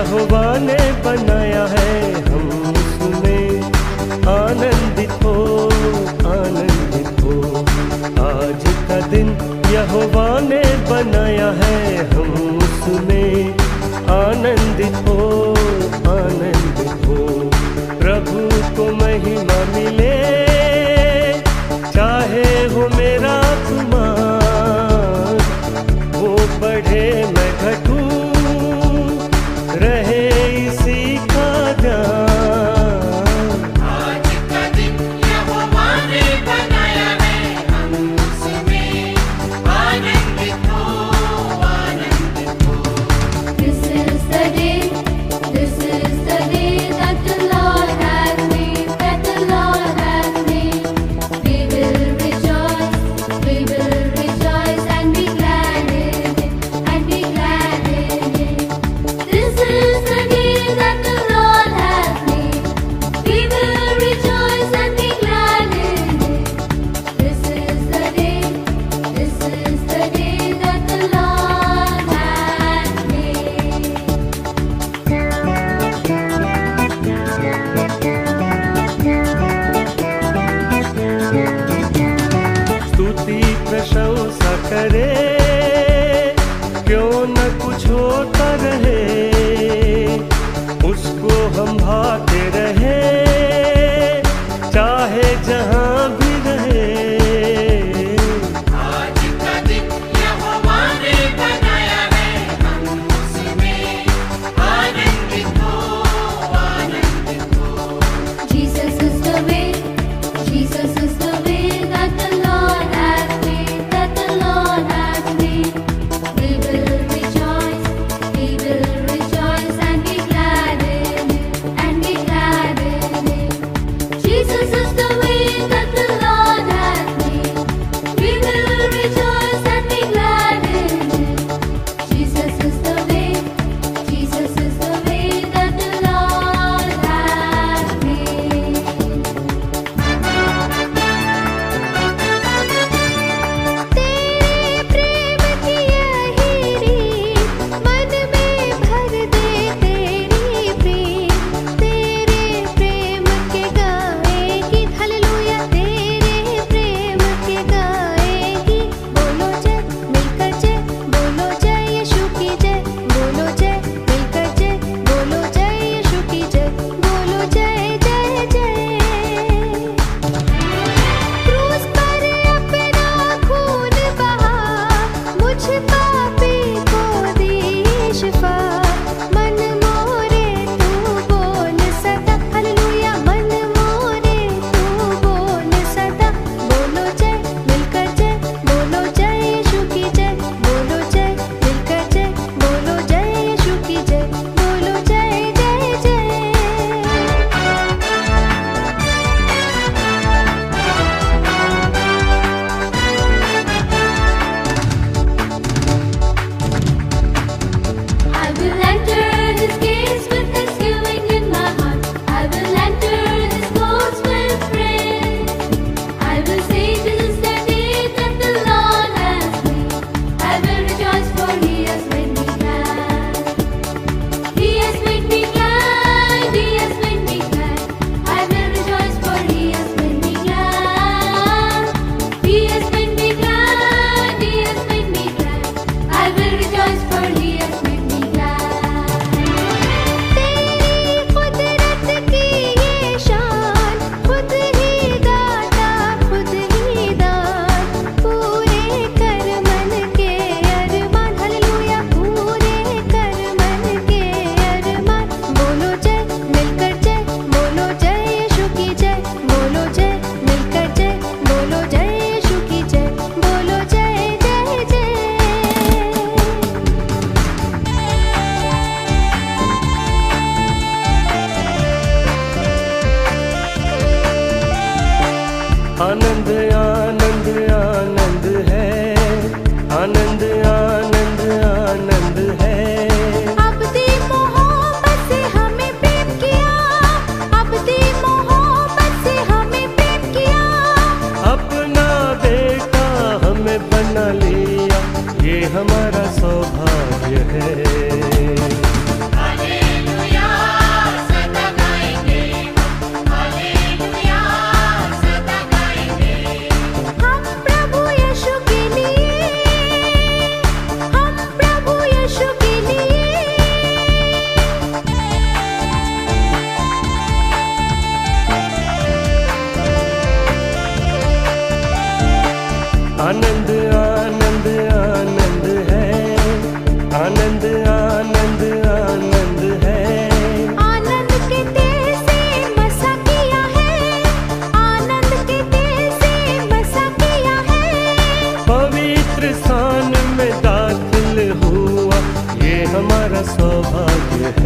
यहोवा ने बनाया है, हम उसमें आनंदित हो, आनंदित हो। आज का दिन यहोवा ने बनाया है, हम उसमें आनंदित हो, आनंदित हो। प्रभु को महिमा मिले, चाहे हो मेरा कुमार, वो बढ़े मैं घटूं, रहे इसी का ध्यान। आज का दिन यहोवा ने बनाया है, हम उसमें आनंदित हो, आनंदित हो। This is the day that the Lord has made, that the Lord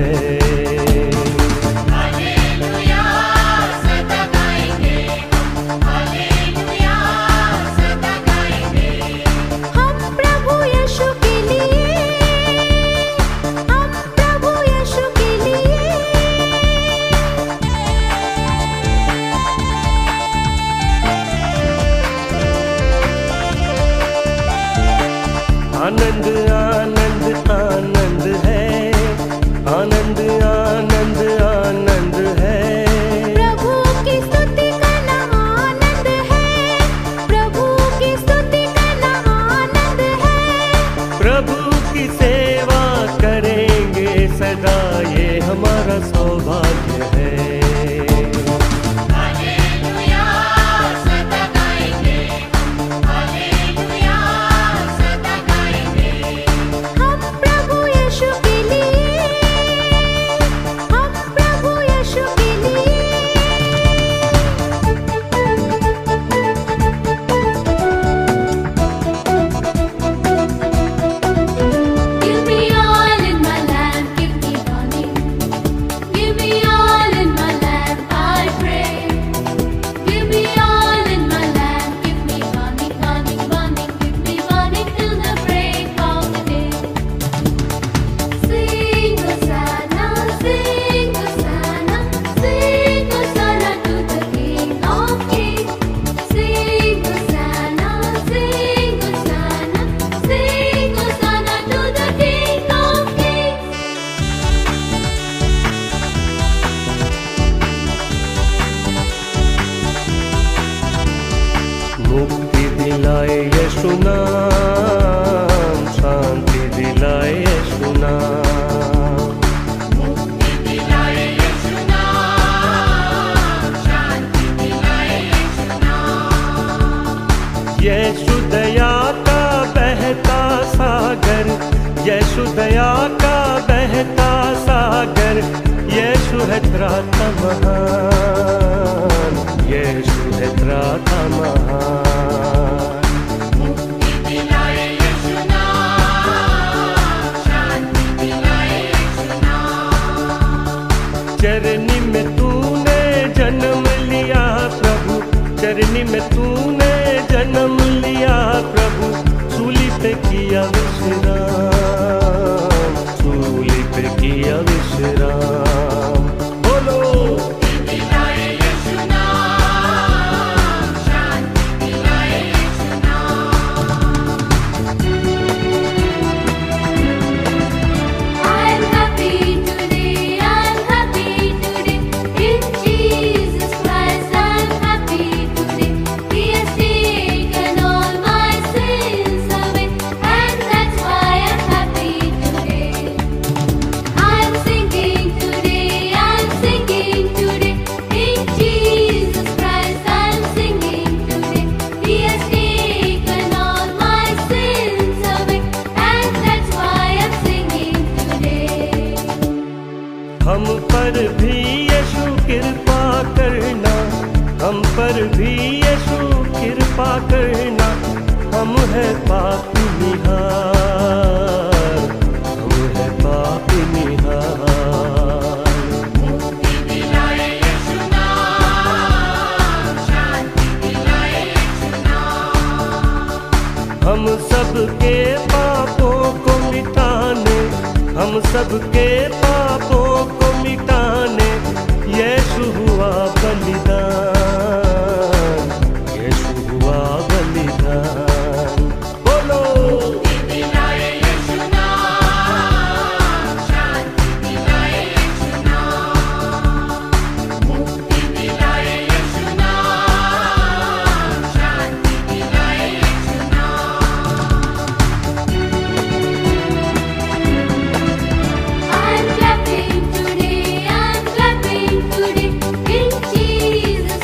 है। हालेलुया सदा गाएंगे हम, हालेलुया सदा गाएंगे। हम प्रभु यीशु के लिए, हम प्रभु यीशु के लिए। आनंद आनंद आनंद है, आनंद आनंद आनंद है। प्रभु की स्तुति करना आनंद है, प्रभु की स्तुति करना आनंद है। प्रभु की सेवा करेंगे सदा, ये हमारा सौभाग्य है। हालेलुया सदा गाएंगे हम, हालेलुया सदा गाएंगे। हम प्रभु यीशु के लिए, हम प्रभु यीशु के लिए। Give me all in my lamp, give me morning. Give me all in my lamp, I pray. Give me all in my lamp, give me morning, morning, morning. Give me morning till the break of the day. Sing Hosanna, sing Hosanna, sing Hosanna to the King of Kings. Sing Hosanna, sing Hosanna, sing Hosanna to the King of Kings. मुक्ति दिलाए यीशु नाम, शांति दिलाए यीशु नाम। मुक्ति दिलाए यीशु नाम, शांति दिलाए यीशु नाम। यीशु दया का बहता सागर, यीशु दया का बहता सागर। यीशु है त्राता महान, यीशु है त्राता महान। मुक्ति दिलाए यीशु नाम, शांति दिलाए यीशु नाम। चरनी में तूने जन्म लिया प्रभु, चरनी में तूने जन्म लिया प्रभु। सूली पे किया विश्राम, सूली पे किया विश्राम। बोलो मुक्ति दिलाए यीशु नाम, शांति दिलाए यीशु नाम। I'm happy today, I'm happy today. In Jesus Christ, I'm happy today. He has taken all my sins away, and that's why I'm happy today. I'm singing today, I'm singing today. In Jesus Christ, I'm singing today. He has taken all my sins away, and that's why I'm singing today. हम पर भी यीशु कृपा करना, हम पर भी यीशु कृपा करना। हम है पापी निहार, हम है पापी निहार। मुक्ति दिलाए यीशु नाम, शांति दिलाए यीशु नाम। हम सबके पापों को मिटाने, हम सबके पापों को मिटाने। यीशु हुआ बलिदान, यीशु हुआ बलिदान। बोलो मुक्ति दिलाए यीशु नाम, शांति दिलाए यीशु नाम। मुक्ति दिलाए यीशु नाम, शांति दिलाए यीशु नाम। I'm clapping today, I'm clapping today. In Jesus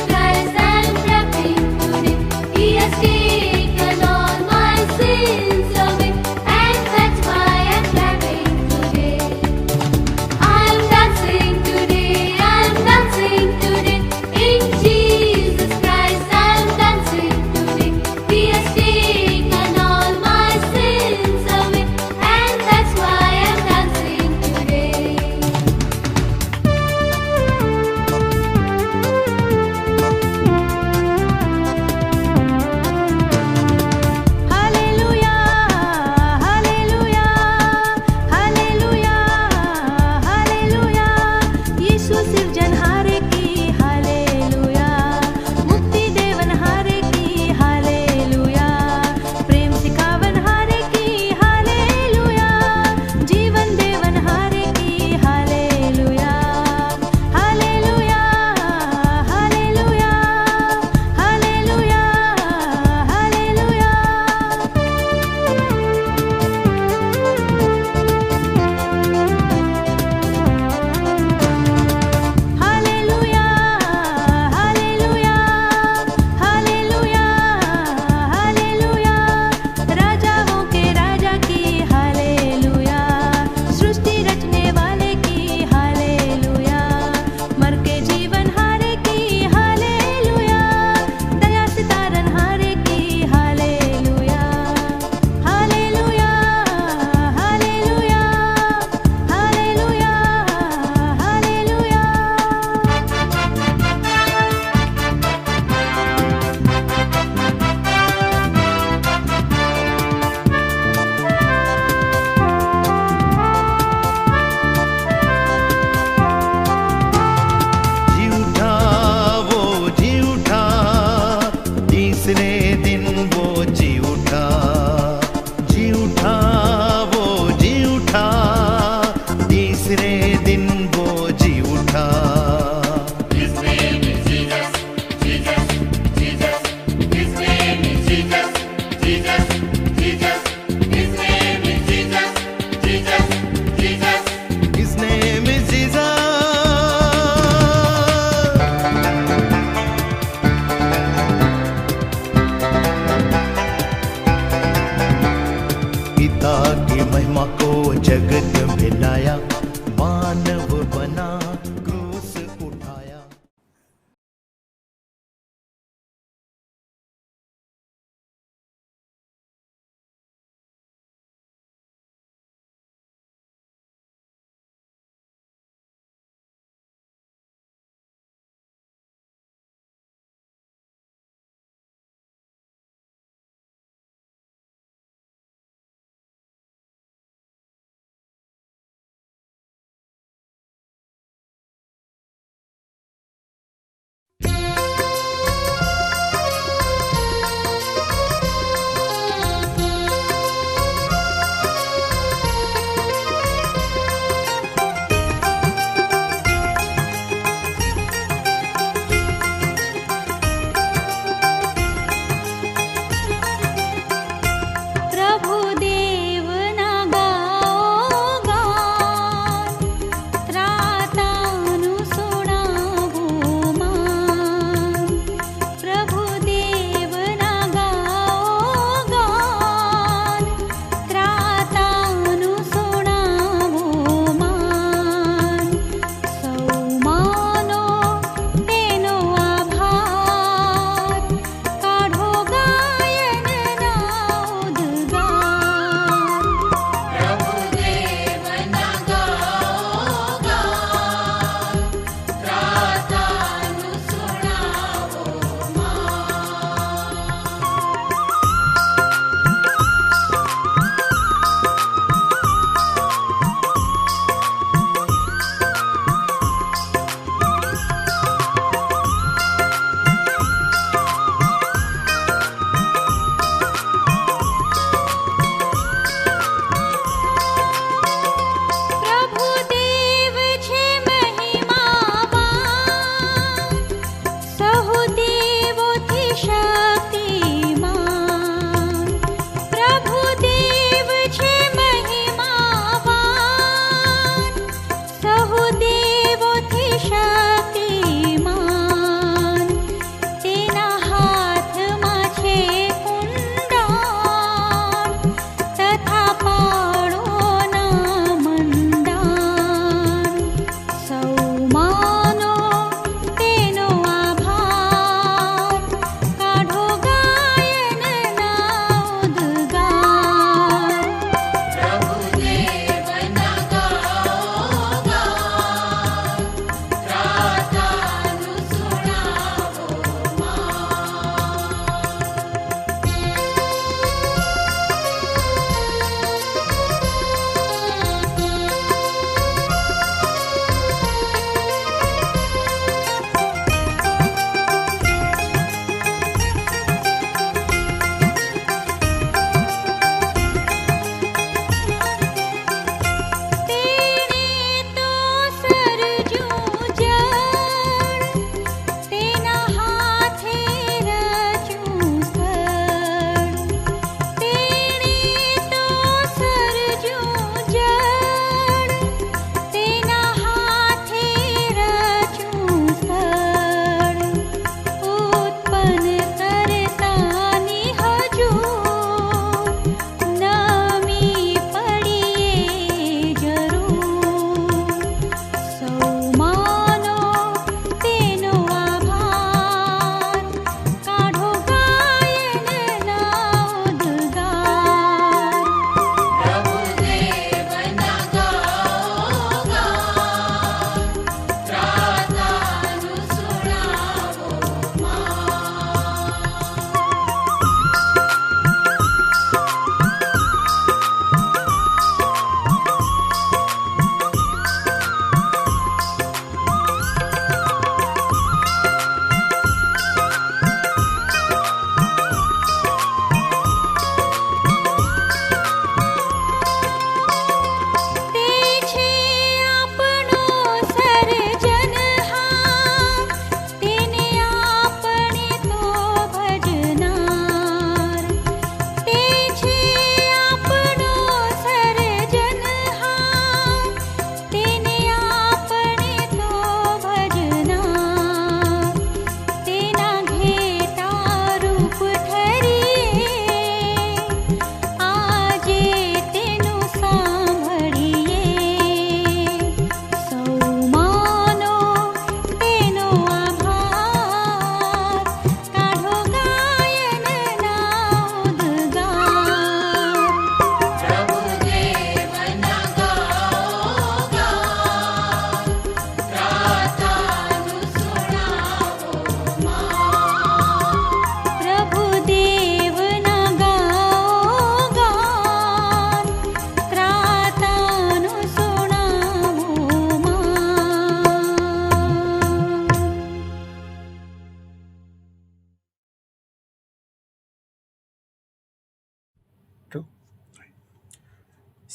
सुन वो जी उठा। His name is Jesus, Jesus, Jesus. His name is Jesus, Jesus, Jesus. His name is Jesus, Jesus, Jesus. His name is Jesus. पिता की महिमा को जगत में लाया, मानव बना क्रूस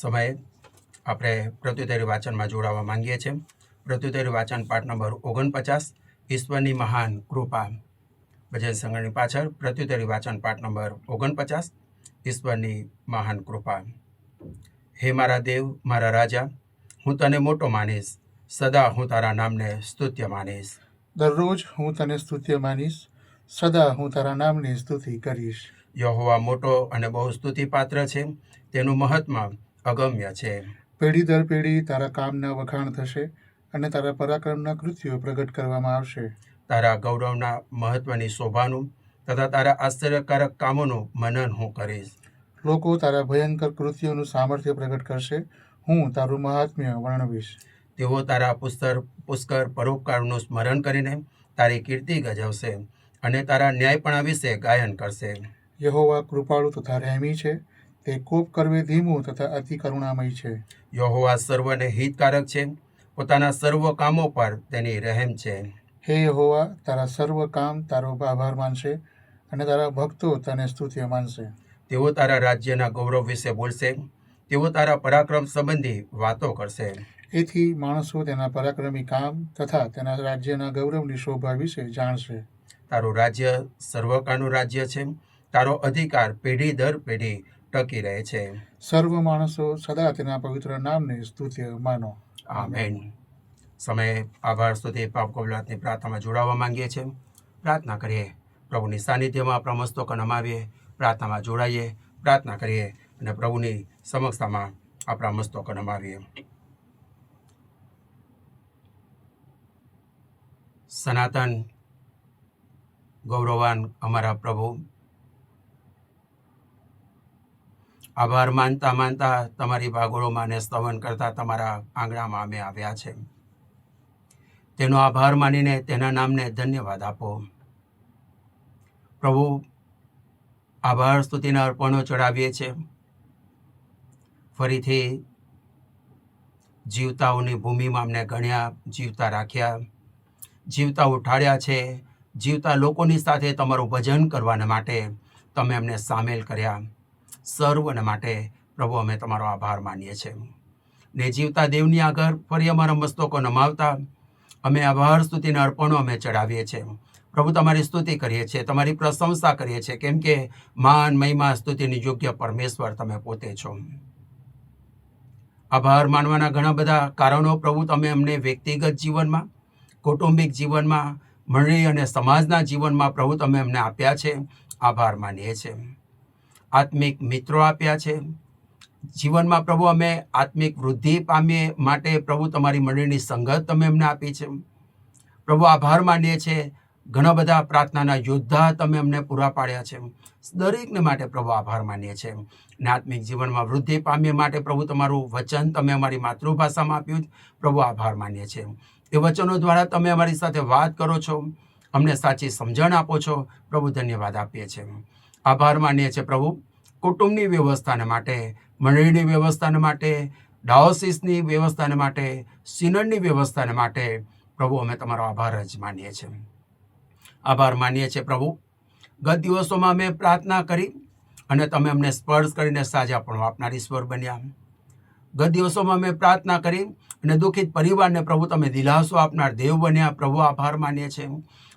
સમયે આપણે પ્રત્યુત્તરી વાચનમાં જોડાવા માંગીએ છીએ. પ્રત્યુત્તરી વાચન પાઠ નંબર 49, ઈશ્વરની મહાન કૃપા. ભજન સંગ્રહની પાછળ પ્રત્યુત્તરી વાચન પાઠ નંબર 49, ઈશ્વરની મહાન કૃપા. હે મારા દેવ, મારા રાજા, હું તને મોટો માનીશ, સદા હું તારા નામને સ્તુત્ય માનીશ. દરરોજ હું તને સ્તુત્ય માનીશ, સદા હું તારા નામની સ્તુતિ કરીશ. યહોવા મોટો અને બહુ સ્તુતિપાત્ર છે, તેનું મહત્વ અગમ્ય છે. પેઢી દર પેઢી તારા કામના વખાણ થશે અને તારા પરાક્રમના કૃત્યો પ્રગટ કરવામાં આવશે. તારા ગૌરવના મહત્વની શોભાનું તથા તારા આશ્ચર્યકારક કામોનું મનન હું કરીશ. લોકો તારા ભયંકર કૃત્યોનું સામર્થ્ય પ્રગટ કરશે. હું તારું મહાત્મ્ય વર્ણવીશ. તેઓ તારા પુષ્કર પરોપકારનું સ્મરણ કરીને તારી કીર્તિ ગજવશે અને તારા ન્યાયપણા વિશે ગાયન કરશે. યહોવા કૃપાળુ તથા રહેમી છે, તે કોપ કરવે ધીમું તથા અતિ કરુણામય છે. યહોવા સર્વને હિતકારક છે, પોતાના સર્વ કામો પર તેની રહેમ છે. હે યહોવા, તારા સર્વ કામ તારો આભાર માનશે અને તારા ભક્તો તને સ્તુત્ય માનશે. તેઓ તારા રાજ્યના ગૌરવ વિશે બોલશે, તેઓ તારા પરાક્રમ સંબંધી વાતો કરશે. એથી માણસો તેના પરાક્રમી કામ તથા તેના રાજ્યના ગૌરવની શોભા વિશે જાણશે. તારું રાજ્ય સર્વકાળનું રાજ્ય છે, તારો અધિકાર પેઢી દર પેઢી ટકી રહે છે. સર્વ માણસો સદા તેના પવિત્ર નામને સ્તુત્ય માનો. આમેન. સમયે આભાર સ્તુતિ પાપ કબૂલાતની પ્રાર્થનામાં જોડાવા માંગીએ છીએ. પ્રાર્થના કરીએ, પ્રભુની સાનિધ્યમાં આપણા મસ્તકો નમાવીએ, પ્રાર્થનામાં જોડાઈએ, પ્રાર્થના કરીએ અને પ્રભુની સમક્ષતામાં આપણા મસ્તકો નમાવીએ. સનાતન ગૌરવાન અમારા પ્રભુ, આભાર માનતા માનતા તમારી ભાગોળોમાં ને સ્તવન કરતા તમારા આંગણામાં અમે આવ્યા છે. તેનો આભાર માનીને તેના નામને ધન્યવાદ આપો. પ્રભુ, આભાર સ્તુતિના અર્પણો ચડાવીએ છીએ. ફરીથી જીવતાઓની ભૂમિમાં અમને ગણ્યા, જીવતા રાખ્યા, જીવતા ઉઠાડ્યા છે. જીવતા લોકોની સાથે તમારું ભજન કરવાના માટે તમે અમને સામેલ કર્યા. સર્વને માટે પ્રભુ અમે તમારો આભાર માનીએ છીએ. ને જીવતા દેવની આગળ ફરી અમારા મસ્તકો નમાવતા અમે આભાર સ્તુતિના અર્પણો અમે ચડાવીએ છીએ. પ્રભુ, તમારી સ્તુતિ કરીએ છીએ, તમારી પ્રશંસા કરીએ છીએ, કેમ કે માન મહિમા સ્તુતિની યોગ્ય પરમેશ્વર તમે પોતે છો. આભાર માનવાના ઘણા બધા કારણો પ્રભુ તમે અમને વ્યક્તિગત જીવનમાં, કૌટુંબિક જીવનમાં, મંડળી અને સમાજના જીવનમાં પ્રભુ તમે અમને આપ્યા છે. આભાર માનીએ છીએ. આત્મિક મિત્રો આપ્યા છે. જીવનમાં પ્રભુ અમે આત્મિક વૃદ્ધિ પામીએ માટે પ્રભુ તમારી મંડળીની સંગત તમે અમને આપી છે. પ્રભુ, આભાર માનીએ છીએ. ઘણા બધા પ્રાર્થનાના યોદ્ધા તમે અમને પૂરા પાડ્યા છે. દરેકને માટે પ્રભુ આભાર માનીએ છીએ. ને આત્મિક જીવનમાં વૃદ્ધિ પામીએ માટે પ્રભુ તમારું વચન તમે અમારી માતૃભાષામાં આપ્યું. પ્રભુ, આભાર માનીએ છીએ. એ વચનો દ્વારા તમે અમારી સાથે વાત કરો છો, અમને સાચી સમજણ આપો છો. પ્રભુ, ધન્યવાદ આપીએ છીએ. આભાર માનીએ છીએ પ્રભુ કુટુંબની વ્યવસ્થાને માટે, મંડળીની વ્યવસ્થાને માટે, ડાયોસિસની વ્યવસ્થાને માટે, સિનડની વ્યવસ્થાને માટે પ્રભુ અમે તમારો આભાર જ માનીએ છીએ. આભાર માનીએ છીએ પ્રભુ, ગત દિવસોમાં અમે પ્રાર્થના કરી અને તમે અમને સ્પર્શ કરીને સાજાપણું આપનાર ઈશ્વર બન્યા. ગત દિવસોમાં અમે પ્રાર્થના કરી અને દુઃખિત પરિવારને પ્રભુ તમે દિલાસો આપનાર દેવ બન્યા. પ્રભુ, આભાર માનીએ છીએ.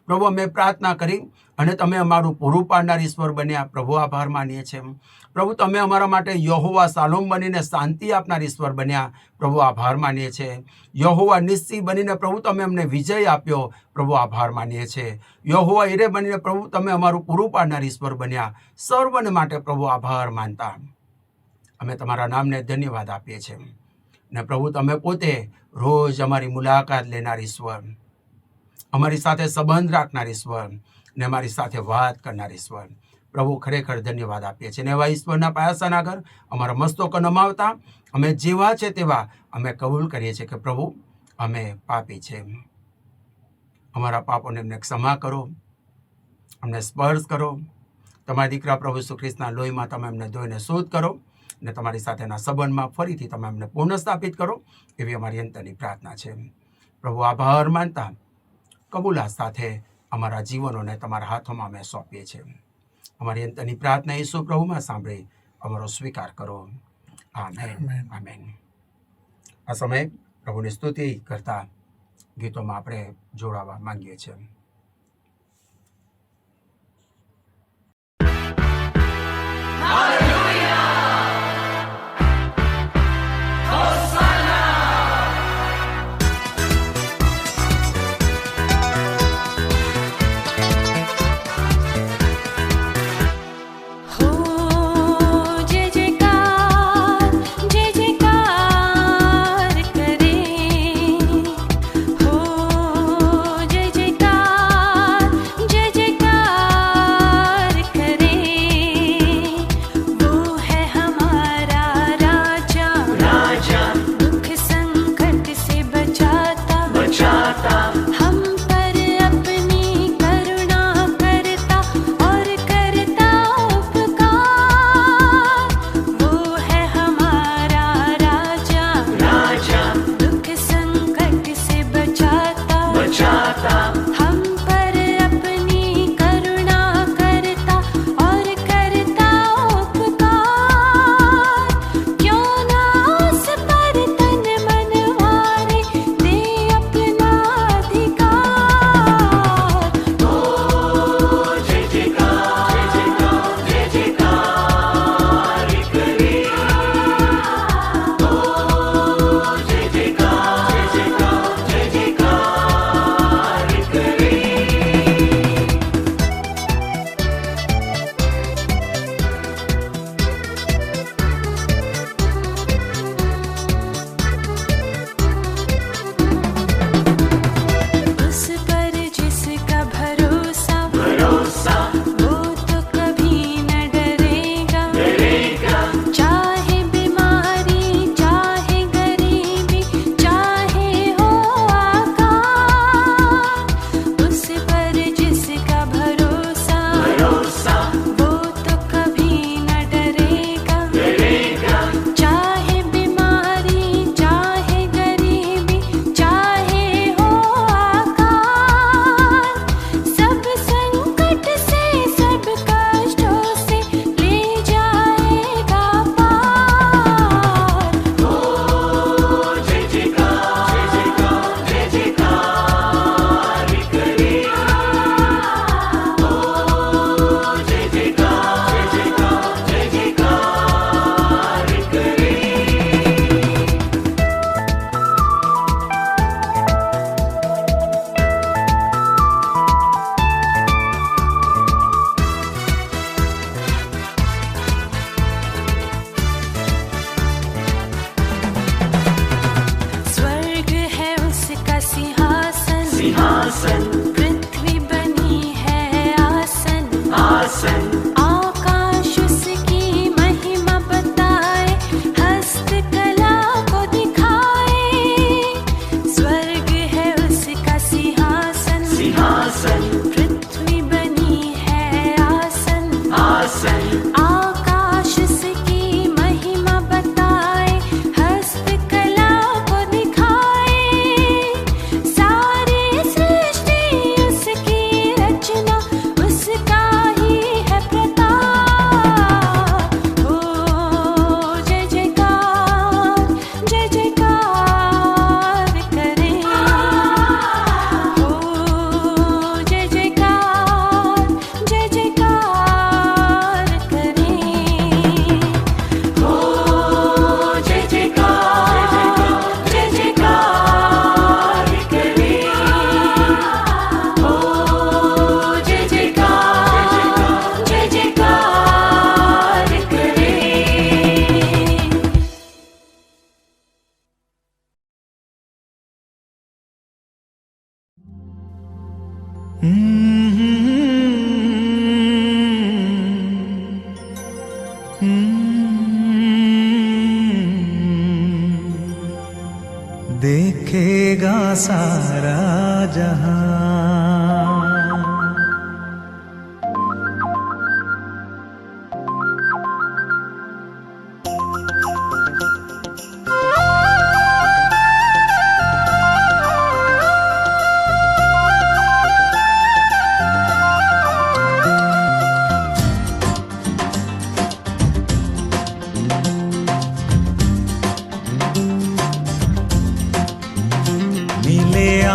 પ્રભુ, અમે પ્રાર્થના કરી અને તમે અમારું પૂરું પાડનાર ઈશ્વર બન્યા. પ્રભુ, આભાર માનીએ છીએ. પ્રભુ, તમે અમારા માટે યહોવા શાલોમ બનીને શાંતિ આપનાર ઈશ્વર બન્યા. પ્રભુ, આભાર માનીએ છીએ. યહોવા નિસ્સી બનીને પ્રભુ તમે અમને વિજય આપ્યો. પ્રભુ, આભાર માનીએ છીએ. યહોવા ઈરે બનીને પ્રભુ તમે અમારું પૂરું પાડનાર ઈશ્વર બન્યા. સર્વને માટે પ્રભુ આભાર માનતા અમે તમારા નામને ધન્યવાદ આપીએ છીએ. ને પ્રભુ, તમે પોતે રોજ અમારી મુલાકાત લેનાર ઈશ્વર, અમારી સાથે સંબંધ રાખનાર ઈશ્વર ને અમારી સાથે વાત કરનાર ઈશ્વર, પ્રભુ ખરેખર ધન્યવાદ આપીએ છીએ. ને એવા ઈશ્વરના પાયાસાના આગળ અમારા મસ્તકો નમાવતા અમે જેવા છે તેવા અમે કબૂલ કરીએ છીએ કે પ્રભુ અમે પાપી છે. અમારા પાપોને અમને ક્ષમા કરો, અમને સ્પર્શ કરો. તમારા દીકરા પ્રભુ ઈસુ ખ્રિસ્તના લોહીમાં તમે અમને ધોઈને શુદ્ધ કરો ને તમારી સાથેના સંબંધમાં ફરીથી તમે અમને પૂર્ણ સ્થાપિત કરો, એવી અમારી અંતરની પ્રાર્થના છે. પ્રભુ, આભાર માનતા કબૂલાત સાથે અમારા જીવનોને તમારા હાથોમાં અમે સોંપીએ છીએ. અમારી અંતરની પ્રાર્થના ઈસુ પ્રભુમાં સાંભળી અમારો સ્વીકાર કરો. Amen amen. આમેન. આ સમયે પ્રભુની સ્તુતિ કરતા ગીતોમાં આપણે જોડાવા માંગીએ છીએ. हो जय जयकार करें. हो जय जयकार करें. वो है हमारा राजा, दुख संकट से बचाता, हम पर अपनी करुणा करता और करता उपकार. वो है हमारा राजा, दुख संकट से बचाता, हम पर अपनी करुणा करता और करता उपकार. क्यों ना उस पर तन मन मारे, दे अपना अधिकार. उस पर जिसका भरोसा, वो तो कभी न डरेगा. चाहे बीमारी, चाहे गरीबी, चाहे हो आकाल. उस पर जिसका भरोसा, वो तो कभी न डरेगा. चाहे बीमारी, चाहे गरीबी, चाहे हो आकाल. सब संकट से, सब कष्टों से ले जाएगा पार. स्वर्ग है उसका सिंहासन, पृथ्वी बनी है आसन. आकाश उसकी महिमा बताए, हस्तकला को दिखाए. स्वर्ग है उसका सिंहासन, पृथ्वी बनी है आसन. आकाश उसकी महिमा बताए, हस्तकला को दिखाए. सारी सृष्टि उसकी रचना, उसका ही है प्रताप. हो जय जयकार करें. हो जय जयकार करें. हो जय जयकार करें. हो जय जयकार करें. देखेगा सारा जहां.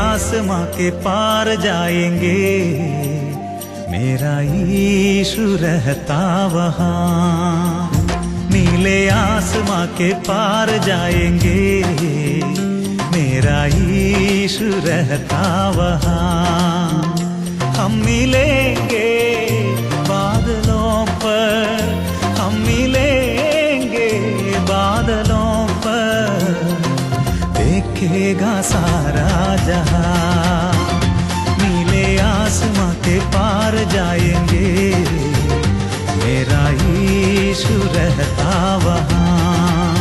आसमां के पार जाएंगे, मेरा यीशु रहता वहाँ। नीले आसमां के पार जाएंगे, मेरा यीशु रहता वहाँ। हम मिलेंगे बादलों पर, हम मिलेंगे बादलों पर, देखेगा सारा जहां। नीले आसमां के पार जाएंगे, मेरा यीशु रहता वहाँ।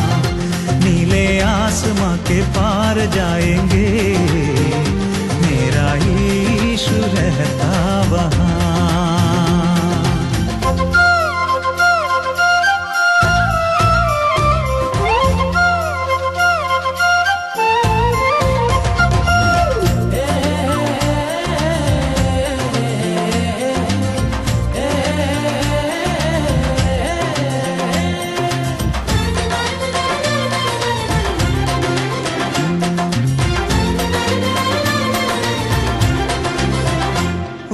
नीले आसमां के पार जाएंगे, मेरा यीशु रहता वहाँ।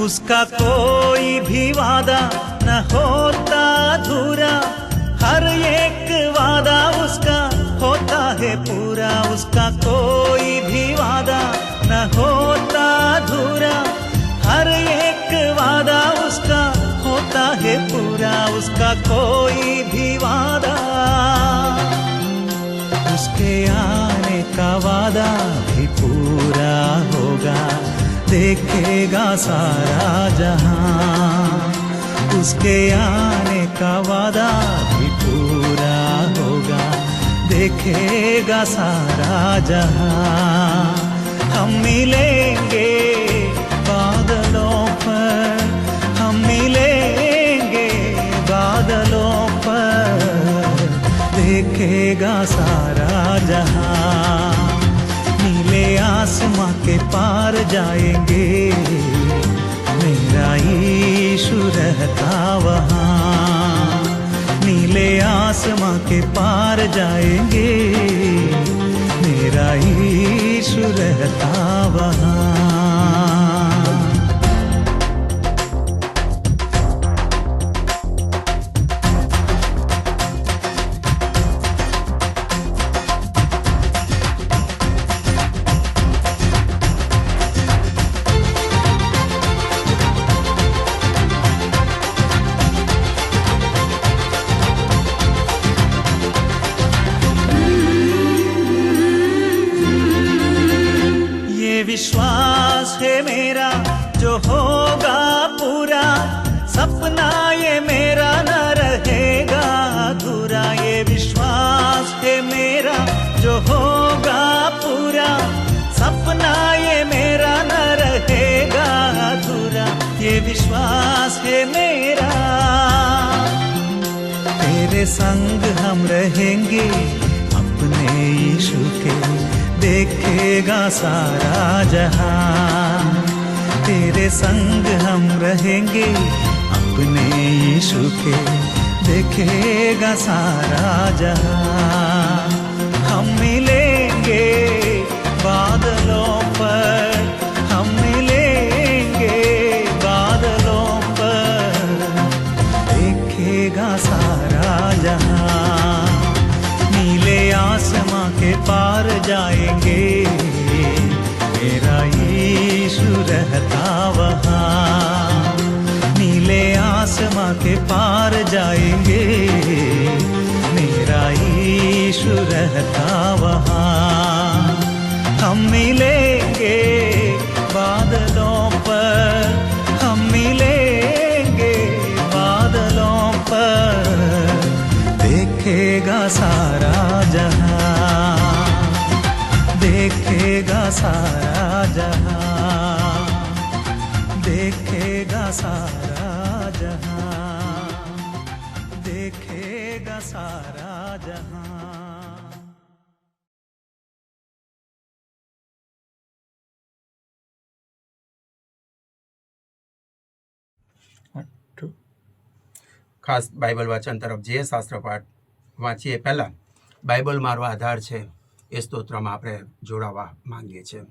उसका कोई भी वादा न होता अधूरा, हर एक वादा उसका होता है पूरा। उसका कोई भी वादा न होता अधूरा, हर एक वादा उसका होता है पूरा। उसका कोई भी वादा, उसके आने का वादा भी पूरा होगा, देखेगा सारा जहां। उसके आने का वादा भी पूरा होगा, देखेगा सारा जहां। हम मिलेंगे बादलों पर, हम मिलेंगे बादलों पर, देखेगा सारा जहां। नीले आसमां के पार जाएंगे, मेरा यीशु रहता वहाँ। नीले आसमां के पार जाएंगे, मेरा यीशु रहता वहाँ। विश्वास है मेरा जो होगा पूरा, सपना ये मेरा न रहेगा अधूरा। ये विश्वास है मेरा जो होगा पूरा, सपना ये मेरा न रहेगा अधूरा। ये विश्वास है मेरा, तेरे संग हम रहेंगे अपने यीशु के, देखेगा सारा जहां। तेरे संग हम रहेंगे अपने यीशु के, देखेगा सारा जहां। हम मिलेंगे बादलों पर, हम मिलेंगे बादलों पर, देखेगा सारा जहां। नीले आसमां के पार जाएंगे, मेरा यीशु रहता वहाँ। नीले आसमां के पार जाएंगे, मेरा यीशु रहता वहाँ। हम मिलेंगे बादलों पर, हम मिलेंगे बादलों पर, देखेगा सारा जहां, देखेगा सारा जहां, देखेगा सारा जहां, देखेगा सारा जहां। ખાસ બાઇબલ વાંચન તરફ જઈએ. શાસ્ત્ર પાઠ વાંચીએ પહેલાં બાઇબલ મારો આધાર છે એ સ્તોત્રમાં આપણે જોડાવા માંગીએ છીએ.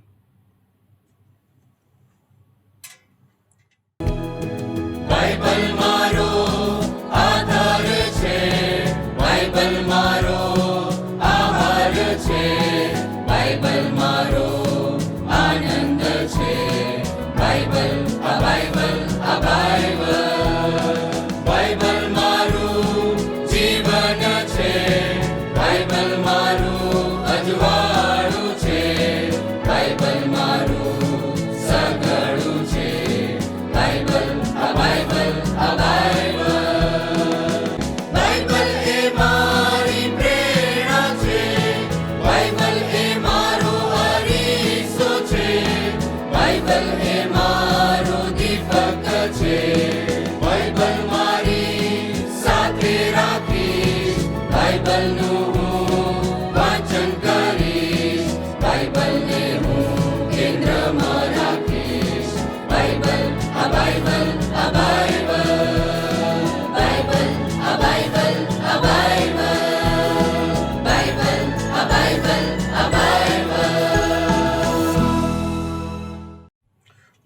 બાઇબલ હે મારો દીપક છે, બાઇબલ મારી સાથે રાખીશ, બાઇબલનું હું વાંચન કરીશ, બાઇબલને હું કેન્દ્રમાં રાખીશ. બાઇબલ આ બાઇબલ આ બાઇબલ, બાઇબલ આ બાઇબલ આ બાઇબલ, બાઇબલ આ બાઇબલ આ બાઇબલ.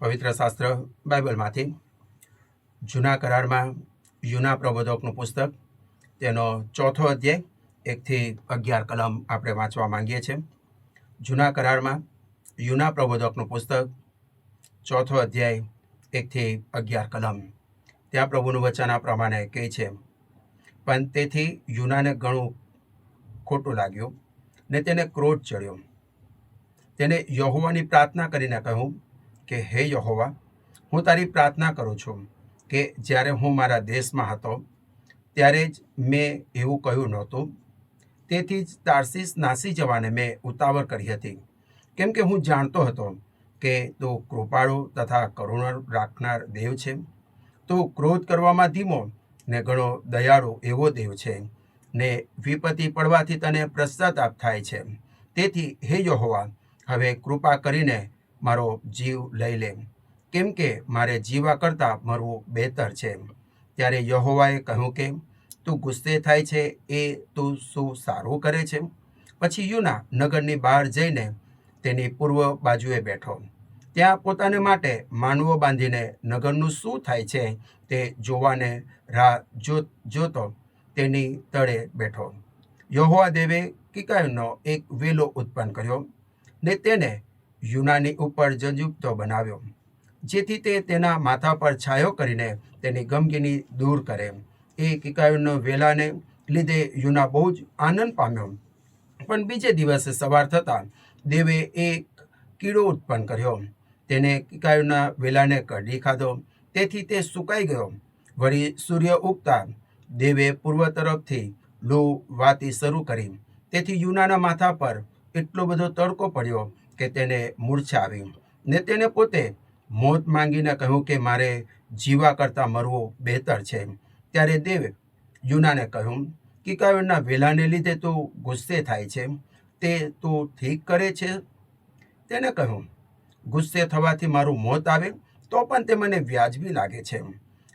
પવિત્ર શાસ્ત્ર બાઇબલમાંથી જૂના કરારમાં યુના પ્રબોધકનું પુસ્તક તેનો 4થો અધ્યાય 1 થી 11 કલમ આપણે વાંચવા માંગીએ છીએ. જૂના કરારમાં યુના પ્રબોધકનું પુસ્તક 4થો અધ્યાય 1 થી 11 કલમ. ત્યાં પ્રભુનું વચન આ પ્રમાણે કહે છે, પણ તેથી યુનાને ઘણું ખોટું લાગ્યું ને તેને ક્રોધ ચડ્યો. તેને યહોવાની પ્રાર્થના કરીને કહ્યું કે હે યહોવા, હું તારી પ્રાર્થના કરું છું કે જ્યારે હું મારા દેશમાં હતો ત્યારે જ મેં એવું કહ્યું નહોતું. તેથી જ તાર્સીસ નાસી જવાને મેં ઉતાવળ કરી હતી, કેમ કે હું જાણતો હતો કે તું કૃપાળુ તથા કરુણા રાખનાર દેવ છે. તું ક્રોધ કરવામાં ધીમો ને ઘણો દયાળુ એવો દેવ છે, ને વિપત્તિ પડવાથી તને પશ્ચાતાપ થાય છે. તેથી હે યહોવા, હવે કૃપા કરીને મારો જીવ લઈ લે, કેમ કે મારે જીવા કરતાં મરવું બહેતર છે. ત્યારે યહોવાએ કહ્યું કે તું ગુસ્સે થાય છે એ તું શું સારું કરે છે? પછી યુના નગરની બહાર જઈને તેની પૂર્વ બાજુએ બેઠો. ત્યાં પોતાને માટે માનવો બાંધીને નગરનું શું થાય છે તે જોવાને રાહ જોતો તેની તળે બેઠો. યહોવા દેવે કિકાયોનો એક વેલો ઉત્પન્ન કર્યો ને તેને યુનાની ઉપર જંજુપતો બનાવ્યો, જેથી તે તેના માથા પર છાયો કરીને તેની ગમગીની દૂર કરે. એ કિકાયોનો વેલાને લીધે યુના બહુ જ આનંદ પામ્યો. પણ બીજે દિવસે સવાર થતાં દેવે એક કીડો ઉત્પન્ન કર્યો. તેને કિકાયોના વેલાને કઢી ખાધો, તેથી તે સુકાઈ ગયો. વળી સૂર્ય ઉગતા દેવે પૂર્વ તરફથી લૂ વાતી શરૂ કરી. તેથી યુનાના માથા પર એટલો બધો તડકો પડ્યો કે તેને મૂર્છા આવી, ને તેને પોતે મોત માંગીને કહ્યું કે મારે જીવા કરતાં મરવું બહેતર છે. ત્યારે દેવે યુનાને કહ્યું, કિકાયોના વેલાને લીધે તું ગુસ્સે થાય છે, તે તું ઠીક કરે છે? તેને કહ્યું, ગુસ્સે થવાથી મારું મોત આવે તો પણ તે મને વ્યાજબી લાગે છે.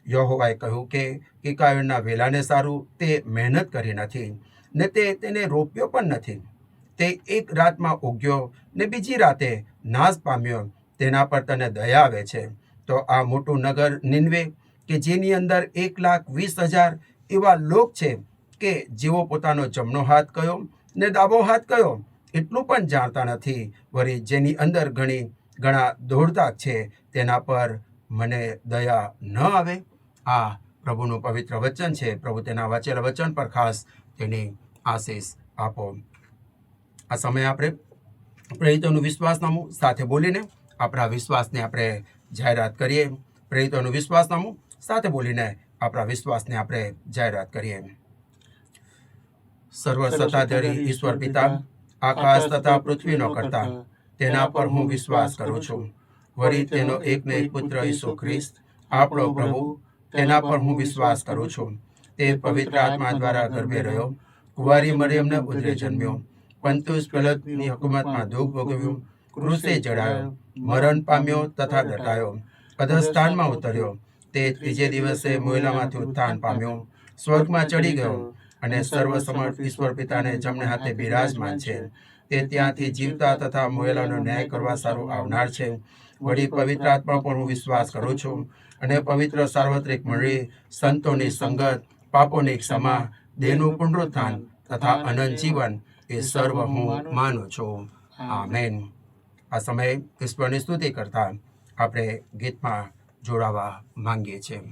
યહોવાએ કહ્યું કે કિકાયોના વેલાને સારું તે મહેનત કરી નથી, ને તે તેને રોપ્યો પણ નથી. તે એક રાતમાં ઉગ્યો ને બીજી રાતે નાશ પામ્યો. તેના પર તને દયા આવે છે. તો આ મોટું નગર નિનવે, કે જેની અંદર 1,20,000 એવા લોક છે કે જેઓ પોતાનો જમણો હાથ કયો ને ડાબો હાથ કયો એટલું પણ જાણતા નથી, વળી જેની અંદર ઘણા દોડધાક છે, તેના પર મને દયા ન આવે. આ પ્રભુનું પવિત્ર વચન છે. પ્રભુ તેના વાંચેલા વચન પર ખાસ તેની આશીષ આપો. આ સમયે આપણે પ્રેરિતોનું વિશ્વાસનામું સાથે બોલીને આપણા વિશ્વાસને આપણે જાહેરાત કરીએ. પ્રેરિતોનું વિશ્વાસનામું સાથે બોલીને આપણા વિશ્વાસને આપણે જાહેરાત કરીએ. સર્વસત્તાધારી ઈશ્વર પિતા, આકાશ તથા પૃથ્વીનો કરતા, તેના પર હું વિશ્વાસ કરું છું. વળી તેનો એકને એક પુત્ર ઈસુ ખ્રિસ્ત આપણો પ્રભુ, તેના પર હું વિશ્વાસ કરું છું. તે પવિત્ર આત્મા દ્વારા ગર્ભે રહ્યો, કુંવારી મરિયમને ઉદરે જન્મ્યો, પંતુસ પિલાતની હુકુમતમાં દુઃખ ભોગવ્યું, ક્રૂસે જડાયો, મરણ પામ્યો તથા દટાયો, અધસ્થાનમાં ઉતર્યો. તે ત્રીજે દિવસે મોયલામાંથી ઉત્થાન પામ્યો, સ્વર્ગમાં ચડી ગયો અને સર્વસમર્થ ઈશ્વર પિતાને જમણે હાથે બિરાજમાન છે. તે ત્યાંથી જીવતા તથા મોયલાનો ન્યાય કરવા સારું આવનાર છે. વળી પવિત્ર આત્મા પર હું વિશ્વાસ કરું છું, અને પવિત્ર સાર્વત્રિક મંડળી, સંતોની સંગત, પાપોની ક્ષમા, દેહનું પુનરુત્થાન તથા અનંત જીવન એ સર્વ હું માનું છું. આમેન. આ સમયે ઈશ્વરની સ્તુતિ કરતા આપણે ગીતમાં જોડાવા માંગીએ છીએ.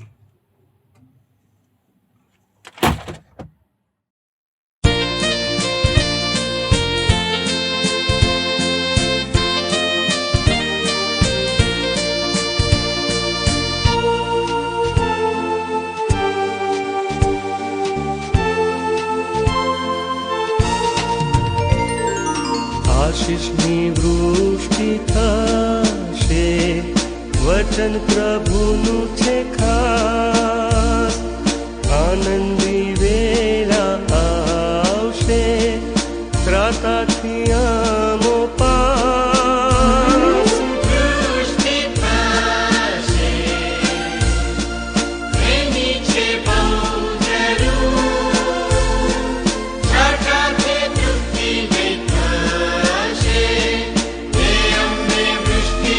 આશીષની વૃષ્ટિ થશે વચન પ્રભુનું છે ખાસ, આનંદી વેળા આવશે, ત્રાતાથી આમો પાસ. દૃષ્ટિ થશે, એની છે બહુ જરૂર, છાટાથી તૃપ્તિ નહીં થશે, તે અમને વૃષ્ટિ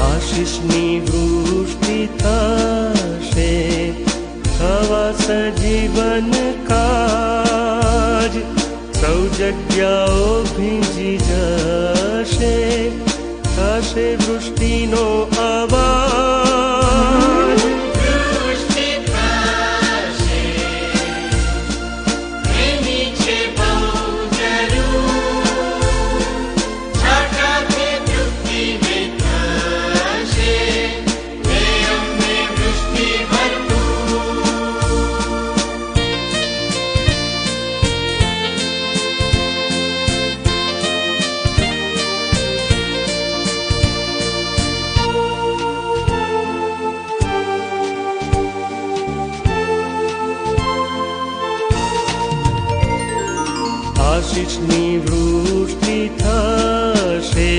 આશીષની વૃષ્ટિ થશે, થવા સજીવન કાજ, સૌ જગ્યાઓ ભીંજી જશે, થશે વૃષ્ટિનો અવાજ. દૃષ્ટિ થશે, એની છે બહુ જરૂર, છાટાથી તૃપ્તિ નહીં થશે, તે અમને વૃષ્ટિ ભરપૂર. આશીષની વૃષ્ટિ થશે,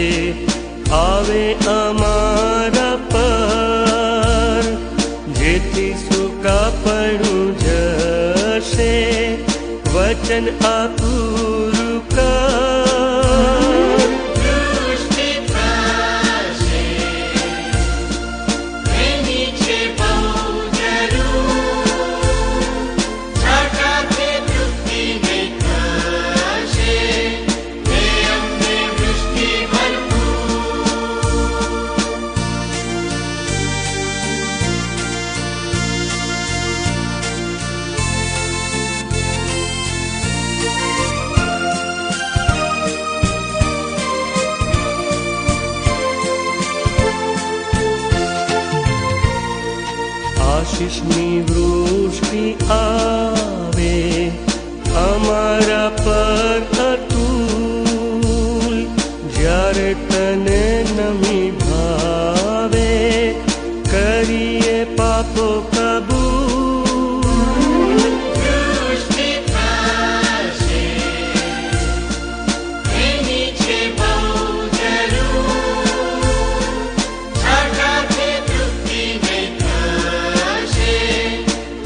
આવે અમારા પર, જેથી સુકાપણું જશે, વચન આ પૂરું કર. દૃષ્ટિ થશે, એની છે બહુ જરૂર, છાટાથી તૃપ્તિ નહીં થશે, તે અમને વૃષ્ટિ ભરપૂર. આશીષની વૃષ્ટિ આવે અમારા પર અતુલ, જ્યારે તને નમી ભાવે, કરીએ પાપો કબૂલ. દૃષ્ટિ થશે, એની છે બહુ જરૂર, છાટાથી તૃપ્તિ નહીં થશે,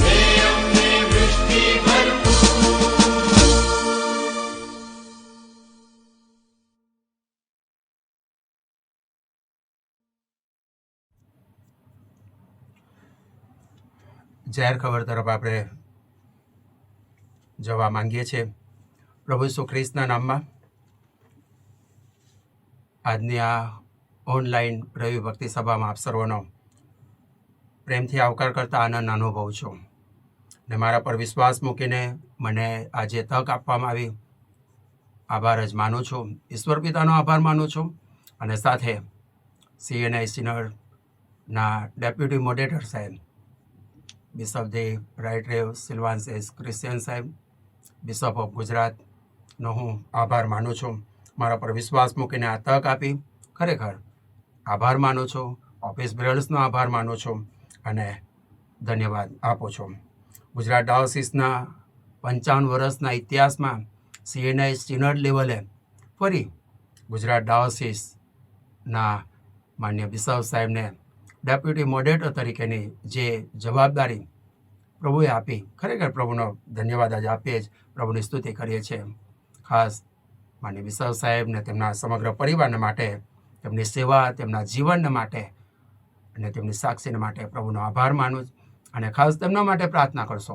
તે અમને વૃષ્ટિ ભરપૂર. જાહેર ખબર તરફ આપણે જવા માંગીએ છીએ. પ્રભુ ઈસુ ખ્રિસ્તના નામમાં આજની આ ઓનલાઈન રવિ ભક્તિ સભામાં આપ સર્વનો પ્રેમથી આવકાર કરતા આનંદ અનુભવું છું, ને મારા પર વિશ્વાસ મૂકીને મને આજે તક આપવામાં આવી, આભાર જ માનું છું. ઈશ્વર પિતાનો આભાર માનું છું, અને સાથે CNI સિનડના ડેપ્યુટી મોડરેટર સાહેબ bishop the right rev Sylvans S Christian સાહેબ, બિશપ ઓફ ગુજરાતનો હું આભાર માનું છું. મારા પર વિશ્વાસ મૂકીને આ તક આપી, ખરેખર આભાર માનું છું. ઓફિસ બ્રદર્સનો આભાર માનું છું અને ધન્યવાદ આપું છું. ગુજરાત ડાયોસિસના 55 વર્ષના ઇતિહાસમાં CNI સિનડ લેવલે ફરી ગુજરાત ડાયોસિસના માન્ય બિશપ સાહેબને ડેપ્યુટી મોડરેટર તરીકેની જે જવાબદારી પ્રભુએ આપી, ખરેખર પ્રભુનો ધન્યવાદ આજે આપીએ જ પ્રભુની સ્તુતિ કરીએ છીએ. ખાસ માન્ય બિશપ સાહેબને તેમના સમગ્ર પરિવારને માટે, તેમની સેવા, તેમના જીવનને માટે અને તેમની સાક્ષીને માટે પ્રભુનો આભાર માનું છું, અને ખાસ તેમના માટે પ્રાર્થના કરશો.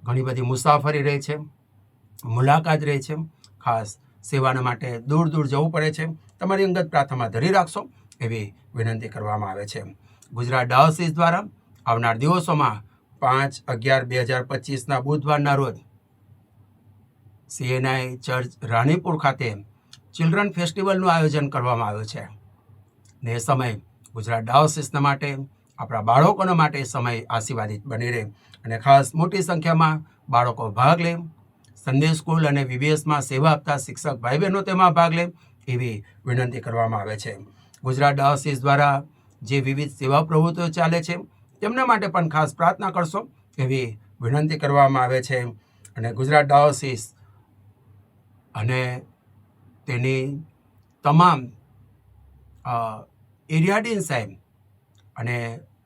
ઘણી બધી મુસાફરી રહે છે, મુલાકાત રહે છે, ખાસ સેવાના માટે દૂર દૂર જવું પડે છે. તમારી અંગત પ્રાર્થનામાં ધરી રાખશો એવી વિનંતી કરવામાં આવે છે. ગુજરાત ડાયોસિસ દ્વારા આવનાર દિવસોમાં 5/11/2025ના બુધવારના રોજ CNI ચર્ચ રાણીપુર ખાતે ચિલ્ડ્રન ફેસ્ટિવલનું આયોજન કરવામાં આવ્યું છે ને એ સમય ગુજરાત ડાયોસિસના માટે આપણા બાળકોના માટે સમય આશીર્વાદિત બની રહે અને ખાસ મોટી સંખ્યામાં બાળકો ભાગ લે, સંદેશ સ્કૂલ અને VBSમાં સેવા આપતા શિક્ષક ભાઈ બહેનો તેમાં ભાગ લે એવી વિનંતી કરવામાં આવે છે. ગુજરાત ડાયોસિસ દ્વારા જે વિવિધ સેવા પ્રવૃત્તિઓ ચાલે છે તેમના માટે પણ ખાસ પ્રાર્થના કરશો એવી વિનંતી કરવામાં આવે છે. અને ગુજરાત ડાયોસિસ અને તેની તમામ એરિયાડીન સાહેબ અને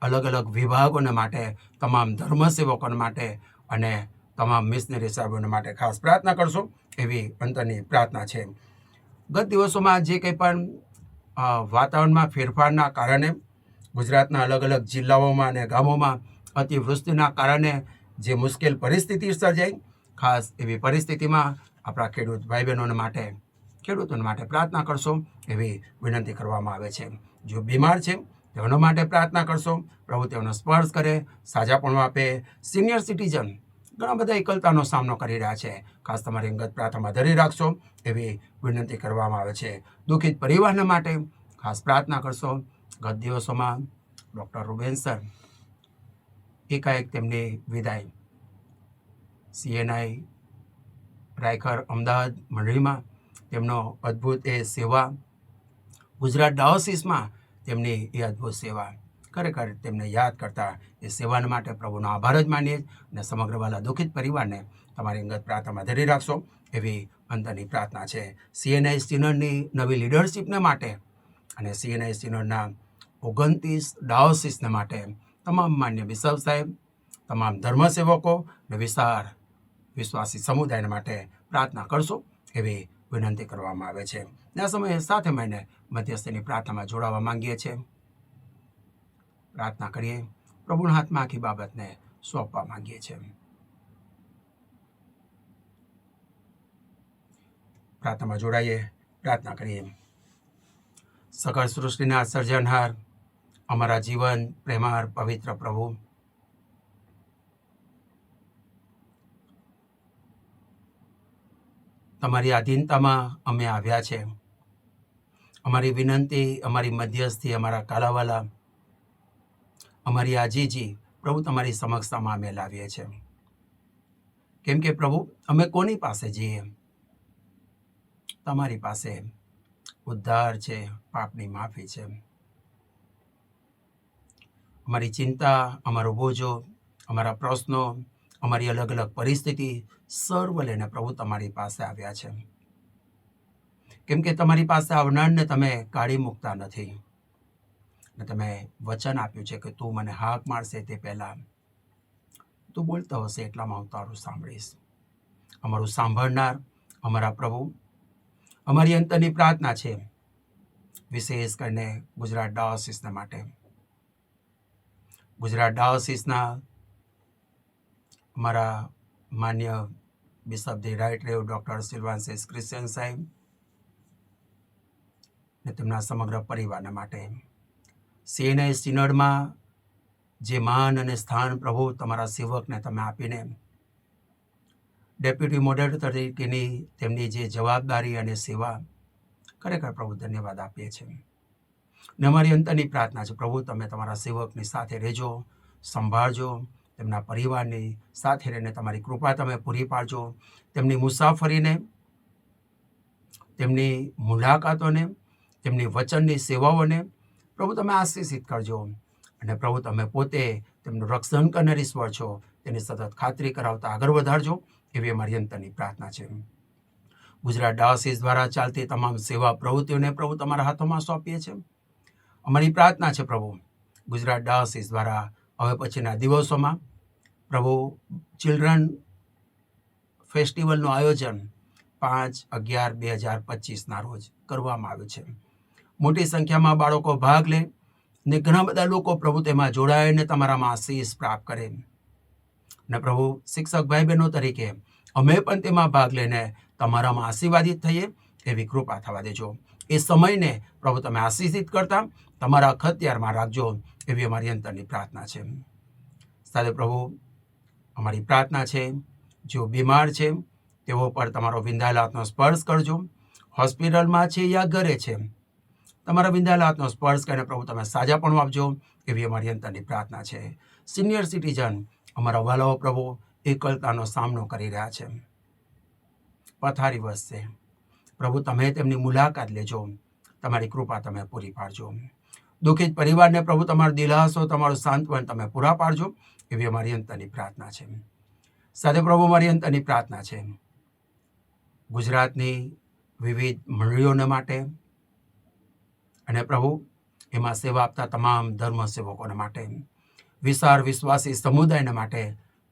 અલગ અલગ વિભાગોને માટે, તમામ ધર્મસેવકોને માટે અને તમામ મિશનરી સાહેબોને માટે ખાસ પ્રાર્થના કરશો એવી અંતરની પ્રાર્થના છે. ગત દિવસોમાં જે કંઈ પણ વાતાવરણમાં ફેરફારના કારણે ગુજરાતના અલગ અલગ જિલ્લાઓમાં અને ગામોમાં અતિવૃષ્ટિના કારણે જે મુશ્કેલ પરિસ્થિતિ સર્જાઈ, ખાસ એવી પરિસ્થિતિમાં આપણા ખેડૂત ભાઈ બહેનોને માટે, ખેડૂતોને માટે પ્રાર્થના કરશો એવી વિનંતી કરવામાં આવે છે. જો બીમાર છે તેઓના માટે પ્રાર્થના કરશો, પ્રભુ તેઓનો સ્પર્શ કરે, સાજાપણું આપે. સિનિયર સિટીઝન ઘણા બધા એકલતાનો સામનો કરી રહ્યા છે, ખાસ તમારી અંગત પ્રાર્થનામાં ધરી રાખશો એવી વિનંતી કરવામાં આવે છે. દુઃખિત પરિવારના માટે ખાસ પ્રાર્થના કરશો. ગત દિવસોમાં ડૉક્ટર રૂબેન સર એકાએક તેમની વિદાય CNI રાયખર અમદાવાદ મંડળીમાં તેમનો અદ્ભુત એ સેવા, ગુજરાત ડાયોસિસમાં તેમની એ અદ્ભુત સેવા, ખરેખર તેમને યાદ કરતા એ સેવાના માટે પ્રભુનો આભાર જ માનીએ અને સમગ્ર વાલા દુઃખિત પરિવારને તમારી અંગત પ્રાર્થનામાં ધરી રાખશો એવી અંતરની પ્રાર્થના છે. CNI સિનોડની નવી લીડરશીપને માટે અને CNI સિનોડના 29 ડાયોસિસને માટે તમામ માન્ય બિશપ સાહેબ, તમામ ધર્મસેવકો અને વિશાળ વિશ્વાસી સમુદાયને માટે પ્રાર્થના કરશો એવી વિનંતી કરવામાં આવે છે. આ સમયે સાથે મળીને મધ્યસ્થીની પ્રાર્થનામાં જોડાવા માંગીએ છીએ. પ્રાર્થના કરીએ, પ્રભુના હાથમાં આખી બાબતને સોંપવા માંગીએ છીએ. પ્રાર્થનામાં જોડાઈએ, પ્રાર્થના કરીએ. સકળ સૃષ્ટિના સર્જનહાર, અમારા જીવન પ્રેમાર પવિત્ર પ્રભુ, તમારી આધીનતામાં અમે આવ્યા છે. અમારી વિનંતી, અમારી મધ્યસ્થી, અમારા કાલાવાલા, અમારી આજીજી પ્રભુ તમારી સમક્ષતામાં અમે લાવીએ છીએ. કેમ કે પ્રભુ અમે કોની પાસે જઈએ? તમારી પાસે ઉદ્ધાર છે, પાપની માફી છે. અમારી ચિંતા, અમારો બોજો, અમારા પ્રશ્નો, અમારી અલગ અલગ પરિસ્થિતિ સર્વ લઈને પ્રભુ તમારી પાસે આવ્યા છે. કેમ કે તમારી પાસે આવનારને તમે કાઢી મૂકતા નથી. અને તમે વચન આપ્યું છે કે તું મને હાક મારશે તે પહેલાં તું બોલતો હશે એટલામાં હું તારું સાંભળીશ. અમારું સાંભળનાર અમારા પ્રભુ, અમારી અંતરની પ્રાર્થના છે વિશેષ કરીને ગુજરાત ડાયોસિસના માટે. ગુજરાત ડાયોસિસના અમારા માન્ય bishop the right rev doctor Sylvans Christian સાહેબ ને તેમના સમગ્ર પરિવારના માટે. CNI સિનોડમાં જે માન અને સ્થાન પ્રભુ તમારા સેવકને તમે આપીને ડેપ્યુટી મોડરેટર તરીકેની તેમની જે જવાબદારી અને સેવા, ખરેખર પ્રભુ ધન્યવાદ આપીએ છીએ. ને અમારી અંતરની પ્રાર્થના છે પ્રભુ તમે તમારા સેવકની સાથે રહેજો, સંભાળજો, તેમના પરિવારની સાથે રહીને તમારી કૃપા તમે પૂરી પાડજો. તેમની મુસાફરીને, તેમની મુલાકાતોને, તેમની વચનની સેવાઓને પ્રભુ તમે આશીષિત કરજો. અને પ્રભુ તમે પોતે તેમનું રક્ષણ કરનાર ઈશ્વર છો, તેની સતત ખાતરી કરાવતા આગળ વધારજો એવી અમારી અંતરની પ્રાર્થના છે. ગુજરાત ડાયોસિસ દ્વારા ચાલતી તમામ સેવા પ્રવૃત્તિઓને પ્રભુ તમારા હાથોમાં સોંપીએ છીએ. અમારી પ્રાર્થના છે પ્રભુ ગુજરાત ડાયોસિસ દ્વારા હવે પછીના દિવસોમાં પ્રભુ ચિલ્ડ્રન ફેસ્ટિવલનું આયોજન 5/11/2025ના રોજ કરવામાં આવ્યું છે. મોટી સંખ્યામાં બાળકો ભાગ લે ને ઘણા બધા લોકો પ્રભુ તેમાં જોડાઈને તમારામાં આશીષ પ્રાપ્ત કરે. ને પ્રભુ શિક્ષક ભાઈ બહેનો તરીકે અમે પણ તેમાં ભાગ લઈને તમારામાં આશીર્વાદિત થઈએ એવી કૃપા થવા દેજો. એ સમયને પ્રભુ તમે આશીષિત કરતા તમારા અખત્યારમાં રાખજો એવી અમારી અંતરની પ્રાર્થના છે. સાથે પ્રભુ અમારી પ્રાર્થના છે જેઓ બીમાર છે તેઓ પર તમારો વિંધાયેલા હાથનો સ્પર્શ કરજો. હોસ્પિટલમાં છે યા ઘરે છે, તમારા વિંધાયેલા હાથનો સ્પર્શ કરીને પ્રભુ તમે સાજાપણું આપજો, એવી અમારી અંતરની પ્રાર્થના છે. સિનિયર સિટીઝન અમારા વાલાઓ પ્રભુ એકલતાનો સામનો કરી રહ્યા છે, પથારીવશ છે, પ્રભુ તમે તેમની મુલાકાત લેજો, તમારી કૃપા તમે પૂરી પાડજો. દુઃખિત પરિવારને પ્રભુ તમારો દિલાસો, તમારું સાંત્વન તમે પૂરા પાડજો, એવી અમારી અંતરની પ્રાર્થના છે. સાથે પ્રભુ અમારી અંતરની પ્રાર્થના છે ગુજરાતની વિવિધ મંડળીઓને માટે અને પ્રભુ એમાં સેવા આપતા તમામ ધર્મ સેવકોને માટે, વિશાળ વિશ્વાસી સમુદાયને માટે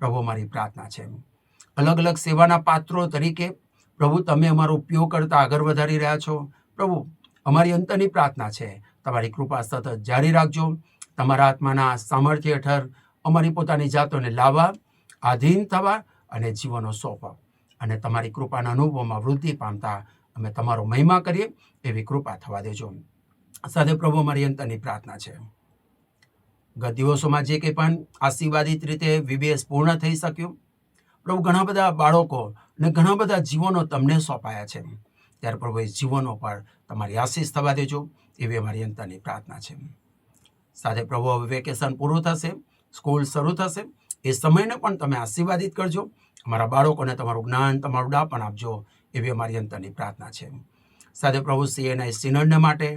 પ્રભુ અમારી પ્રાર્થના છે. અલગ અલગ સેવાના પાત્રો તરીકે પ્રભુ તમે અમારો ઉપયોગ કરતા આગળ વધારી રહ્યા છો. પ્રભુ અમારી અંતરની પ્રાર્થના છે તમારી કૃપા સતત જારી રાખજો. તમારા આત્માના સામર્થ્ય હેઠળ અમારી પોતાની જાતોને લાવવા, આધીન થવા અને જીવનો સોંપવા અને તમારી કૃપાના અનુભવમાં વૃદ્ધિ પામતા અમે તમારો મહિમા કરીએ એવી કૃપા થવા દેજો. સાથે પ્રભુ અમારી અંતરની પ્રાર્થના છે ગત દિવસોમાં જે કંઈ પણ આશીર્વાદિત રીતે વિવેશ પૂર્ણ થઈ શક્યું, પ્રભુ ઘણા બધા બાળકો અને ઘણા બધા જીવનો તમને સોંપાયા છે, ત્યારે પ્રભુ એ જીવનો પર તમારી આશીષ થવા દેજો, એવી અમારી અંતરની પ્રાર્થના છે. સાથે પ્રભુ હવે વેકેશન પૂરું થશે, સ્કૂલ શરૂ થશે, એ સમયને પણ તમે આશીર્વાદિત કરજો. અમારા બાળકોને તમારું જ્ઞાન, તમારું દાપણ આપજો, એવી અમારી અંતરની પ્રાર્થના છે. સાથે પ્રભુ CNI સિનડને માટે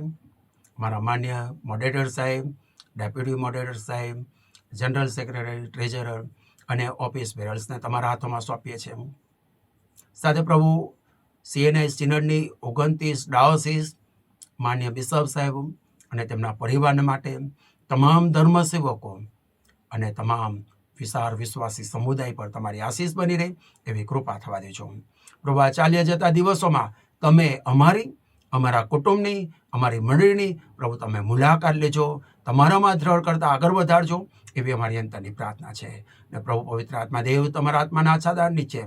અમારા માન્ય મોડરેટર સાહેબ, ડેપ્યુટી મોડરેટર સાહેબ, જનરલ સેક્રેટરી, ટ્રેઝરર અને ઓફિસ બેરર્સને તમારા હાથોમાં સોંપીએ છીએ. સાથે પ્રભુ CNI સિનડની 29 ડાયોસીસ, માન્ય બિશપ સાહેબ અને તેમના પરિવારને માટે, તમામ ધર્મસેવકો અને તમામ વિશાળ વિશ્વાસી સમુદાય પર તમારી આશીષ બની રહે એવી કૃપા થવા દેજો. પ્રભુ આ ચાલ્યા જતા દિવસોમાં તમે અમારા કુટુંબની, અમારી મંડળીની પ્રભુ તમે મુલાકાત લેજો, તમારામાં દ્રઢ કરતા આગળ વધારજો, એવી અમારી અંતરની પ્રાર્થના છે. ને પ્રભુ પવિત્ર આત્મા દેવ તમારા આત્માના આચ્છાદન નીચે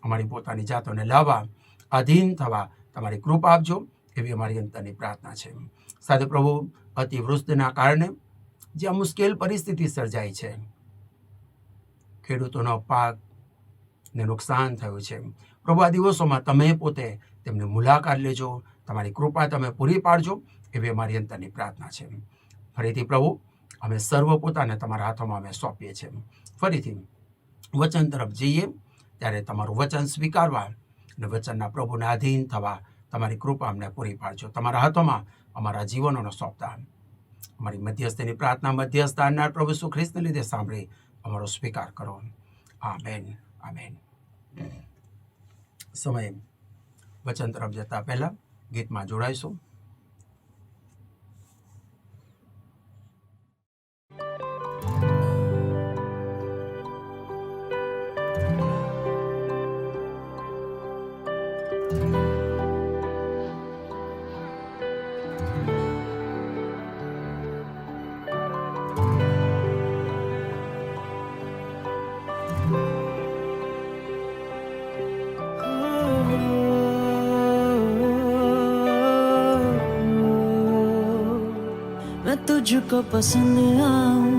અમારી પોતાની જાતોને લાવવા, આધીન થવા તમારી કૃપા આપજો, એવી અમારી અંતરની પ્રાર્થના છે. સાથે પ્રભુ અતિવૃષ્ટિના કારણે જે આ મુશ્કેલ પરિસ્થિતિ સર્જાઈ છે, ખેડૂતોનો પાકને નુકસાન થયું છે, પ્રભુ આ દિવસોમાં તમે પોતે તેમની મુલાકાત લેજો, તમારી કૃપા તમે પૂરી પાડજો, એવી અમારી અંતરની પ્રાર્થના છે. ફરીથી પ્રભુ અમે સર્વ પોતાને તમારા હાથોમાં અમે સોંપીએ છીએ. ફરીથી વચન તરફ જઈએ ત્યારે તમારું વચન સ્વીકારવા અને વચનના પ્રભુને આધીન થવા તમારી કૃપા અમને પૂરી પાડજો. તમારા હાથોમાં અમારા જીવનોને સોંપતા અમારી મધ્યસ્થની પ્રાર્થના મધ્યસ્થ આપનાર પ્રભુ ઈસુ ખ્રિસ્તને લીધે સાંભળી અમારો સ્વીકાર કરો. Amen, amen. સમય વચન તરફ જતા પહેલા ગીતમાં જોડાઈશું. मैं तुझको पसंद आऊं,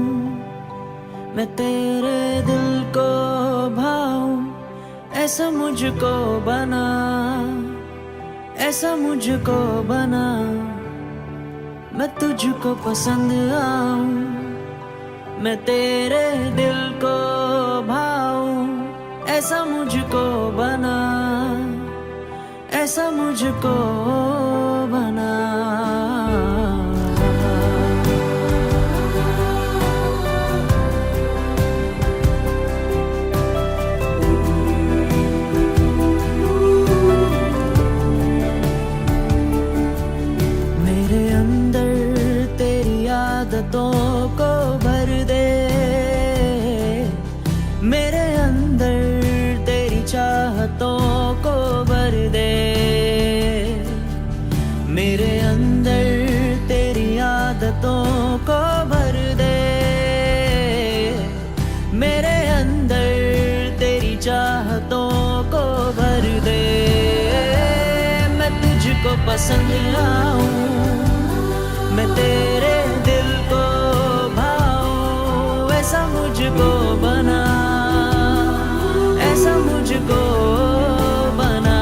मैं तेरे दिल को भाऊं, ऐसा मुझको बना, ऐसा मुझको बना. मैं तुझको पसंद आऊं, मैं तेरे दिल को भाऊं, ऐसा मुझको बना, ऐसा मुझको बना. आदतों को भर दे, मेरे अंदर तेरी चाहतों को भर दे, मेरे अंदर तेरी आदतों को भर दे, मेरे अंदर तेरी चाहतों को भर दे. मैं तुझको पसंद आऊं, मैं तेरे दिल को भाऊं, ऐसा मुझको बना, ऐसा मुझको बना.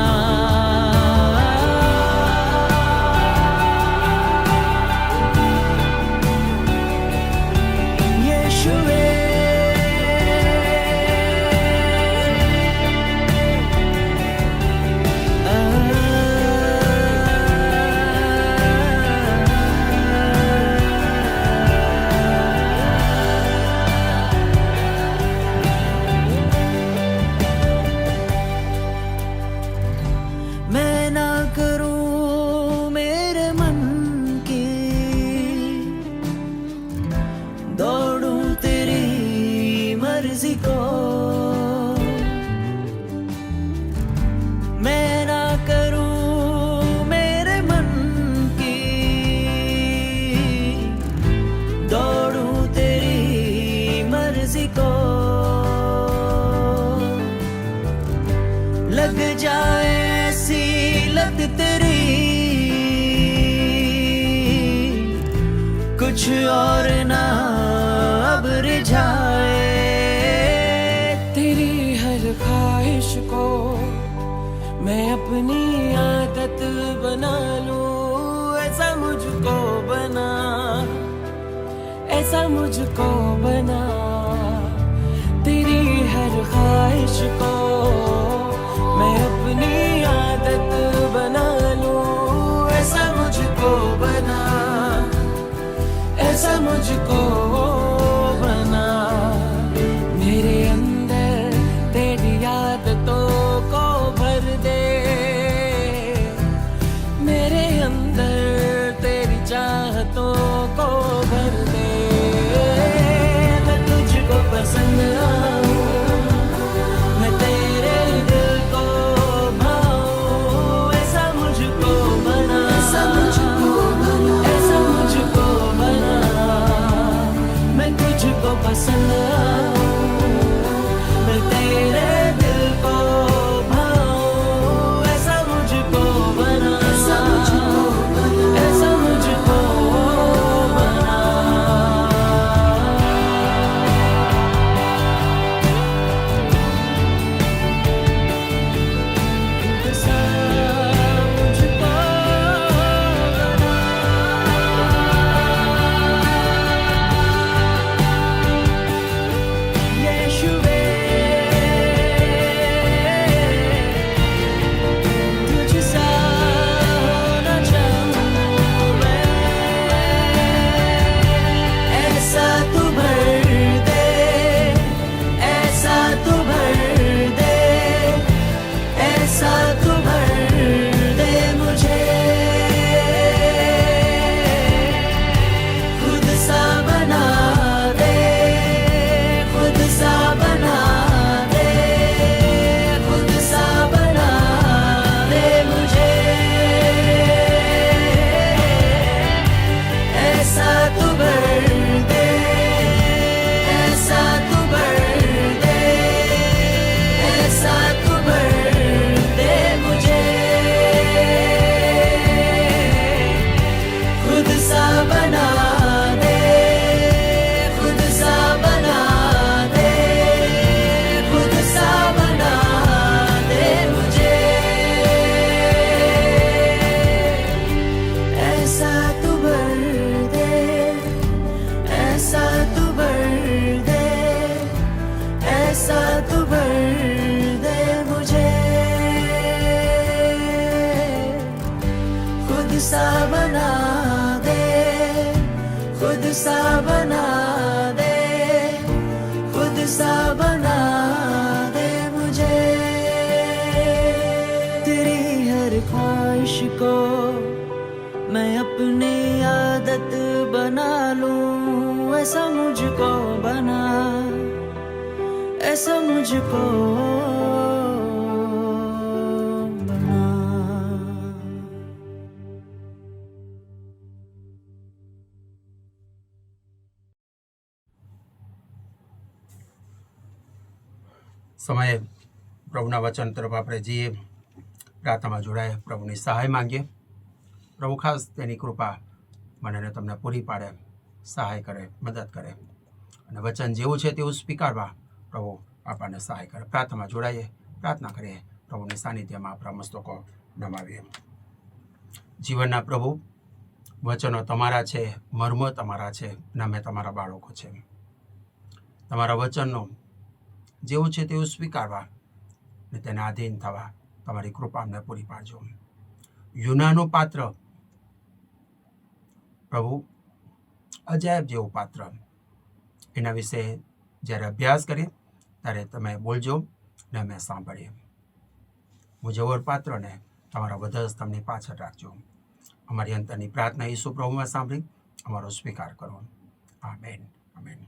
आदत बना लूं, ऐसा मुझको बना, ऐसा मुझको बना, तेरी हर ख्वाहिश को मैं अपनी आदत बना लूं, ऐसा मुझको बना, ऐसा मुझको बना, मेरे अंदर तेरी आदतों को भर दे, मेरे अंदर तेरी चाहतों को भर दे, मैं तुझको पसंद आऊं, मैं तेरे दिल को भाऊं, ऐसा मुझको बना, ऐसा मुझको बना, ऐसा मुझको बना, मैं तुझको पसंद आऊं, मैं तेरे दिल को भाऊं, ऐसा मुझको बना, ऐसा मुझको बना, ऐसा मुझको बना। ऐसा मुझको बना। यीशुवे, तुझसा होना चाहूं मैं, ऐसा तू भर दे, ऐसा तू भर दे, ऐसा तू भर दे मुझे, खुद सा बना दे, खुद सा बना दे, खुद सा बना दे मुझे, ऐसा तू भर दे, ऐसा तू भर दे, ऐसा तू भर दे मुझे, खुद सा बना दे, खुद सा बना दे, खुद सा बना दे मुझे, ऐसा तू भर दे, ऐसा तू भर दे, ऐसा तू भर दे मुझे, खुद सा बना दे, खुद सा बना दे, खुद सा बना दे मुझे, तेरी हर ख्वाहिश को मैं अपनी आदत बना लूं, ऐसा मुझको बना, ऐसा मुझको बना। સમયે પ્રભુના વચન તરફ આપણે જઈએ, પ્રાર્થનામાં જોડાય, પ્રભુની સહાય માંગીએ. પ્રભુ ખાસ તેની કૃપા મને અને તમને પૂરી પાડે, સહાય કરે, મદદ કરે અને વચન જેવું છે તેવું સ્વીકારવા પ્રભુ આપણને સહાય કરે. પ્રાર્થનામાં જોડાઈએ, પ્રાર્થના કરીએ, પ્રભુની સાનિધ્યમાં આપણા મસ્તકો નમાવીએ. જીવનના પ્રભુ, વચનો તમારા છે, મર્મો તમારા છે અને અમે તમારા બાળકો છે. તમારા વચનનો જેવું છે તેવું સ્વીકારવા ને તેને આધીન થવા તમારી કૃપા અમને પૂરી પાડજો. યુનાનું પાત્ર પ્રભુ, અજાયબ જેવું પાત્ર, એના વિશે જ્યારે અભ્યાસ કરીએ ત્યારે તમે બોલજો ને અમે સાંભળીએ. મુજવર પાત્રને તમારા બધા સ્તંભની પાછળ રાખજો. અમારી અંતરની પ્રાર્થના ઈસુ પ્રભુમાં સાંભળી અમારો સ્વીકાર કરો. Amen, amen.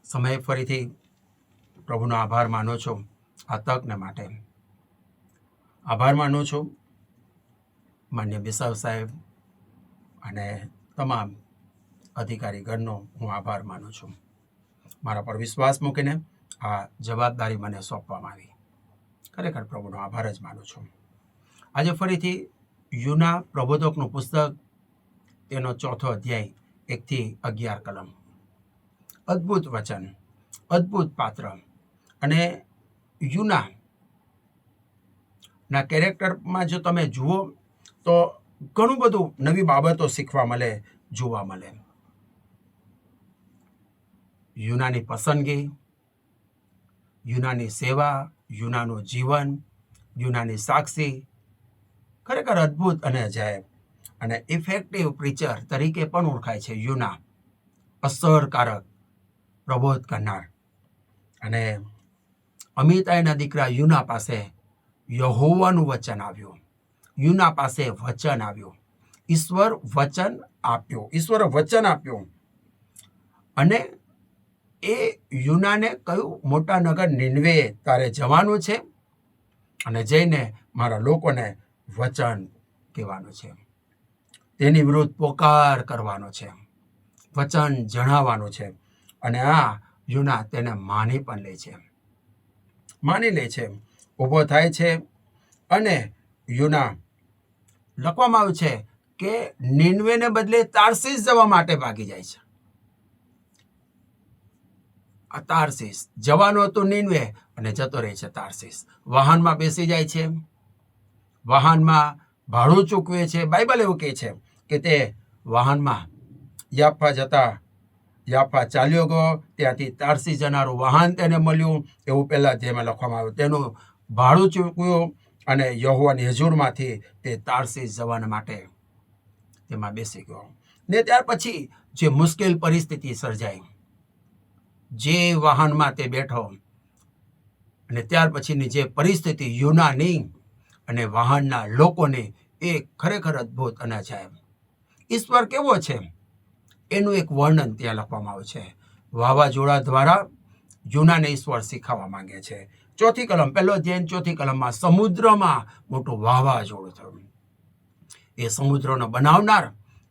સમય ફરીથી પ્રભુનો આભાર માનો છો આ તકને માટે. આભાર માનું છું માન્ય બિસાવ સાહેબ અને તમામ અધિકારીગણનો હું આભાર માનું છું. મારા પર વિશ્વાસ મૂકીને આ જવાબદારી મને સોંપવામાં આવી. ખરેખર પ્રભુનો આભાર જ માનું છું. આજે ફરીથી યુના પ્રબોધકનું પુસ્તક, તેનો 4થો અધ્યાય 1 થી 11 કલમ. અદ્ભુત વચન, અદ્ભુત પાત્ર. અને યુના ના કેરેક્ટરમાં જો તમે જુઓ તો ઘણું બધું નવી બાબતો શીખવા મળે, જોવા મળે. યુનાની પસંદગી, યુનાની સેવા, યુનાનું જીવન, યુનાની સાક્ષી ખરેખર અદ્ભુત અને અજાયબ અને ઇફેક્ટિવ પ્રીચર તરીકે પણ ઓળખાય છે. યુના અસરકારક પ્રબોધ કરનાર. અને અમિતાઈના દીકરા યુના પાસે યહોવાનું વચન આવ્યું. યુના પાસે વચન આવ્યું. ઈશ્વર વચન આપ્યું. અને એ યુનાને કહ્યું, મોટા નગર નિનવે તારે જવાનું છે અને જઈને મારા લોકોને વચન કહેવાનું છે. તેની વિરુદ્ધ પોકાર કરવાનો છે, વચન જણાવવાનું છે. અને આ યુના તેને માની લે છે, ઊભો થાય છે. અને યુના લખવામાં આવ્યું છે કે નિનવેને બદલે તાર્સીસ જવા માટે ભાગી જાય છે. આ તાર્સીસ જવાનું હતું નિનવે અને જતો રહે છે તાર્સીસ. વાહનમાં બેસી જાય છે, વાહનમાં ભાડું ચૂકવે છે. બાઇબલ એવું કહે છે કે તે વાહનમાં યાફા ચાલ્યો ગયો, ત્યાંથી તાર્સીસ જનારું વાહન તેને મળ્યું. એવું પહેલાં જેમાં લખવામાં આવ્યું. તેનું ભાડું ચૂકવ્યું અને યહોવાની હજૂરમાંથી તે તાર્સીસ જવા માટે તેમાં બેસી ગયો. ને ત્યાર પછી જે મુશ્કેલ પરિસ્થિતિ સર્જાઈ, જે વાહનમાં તે બેઠો અને ત્યાર પછીની જે પરિસ્થિતિ યુનાની અને વાહનના લોકોની, એ ખરેખર અદ્ભુત અને અજાયબ. ઈશ્વર કેવો છે એનું એક વર્ણન ત્યાં લખવામાં આવ્યું છે. વાવાઝોડા દ્વારા યુનાને ઈશ્વર શીખવવા માંગે છે. 4 કલમ, 1 અધ્યાય 4 કલમમાં સમુદ્રમાં મોટું વાવાઝોડું થયું. એ સમુદ્રનો બનાવનાર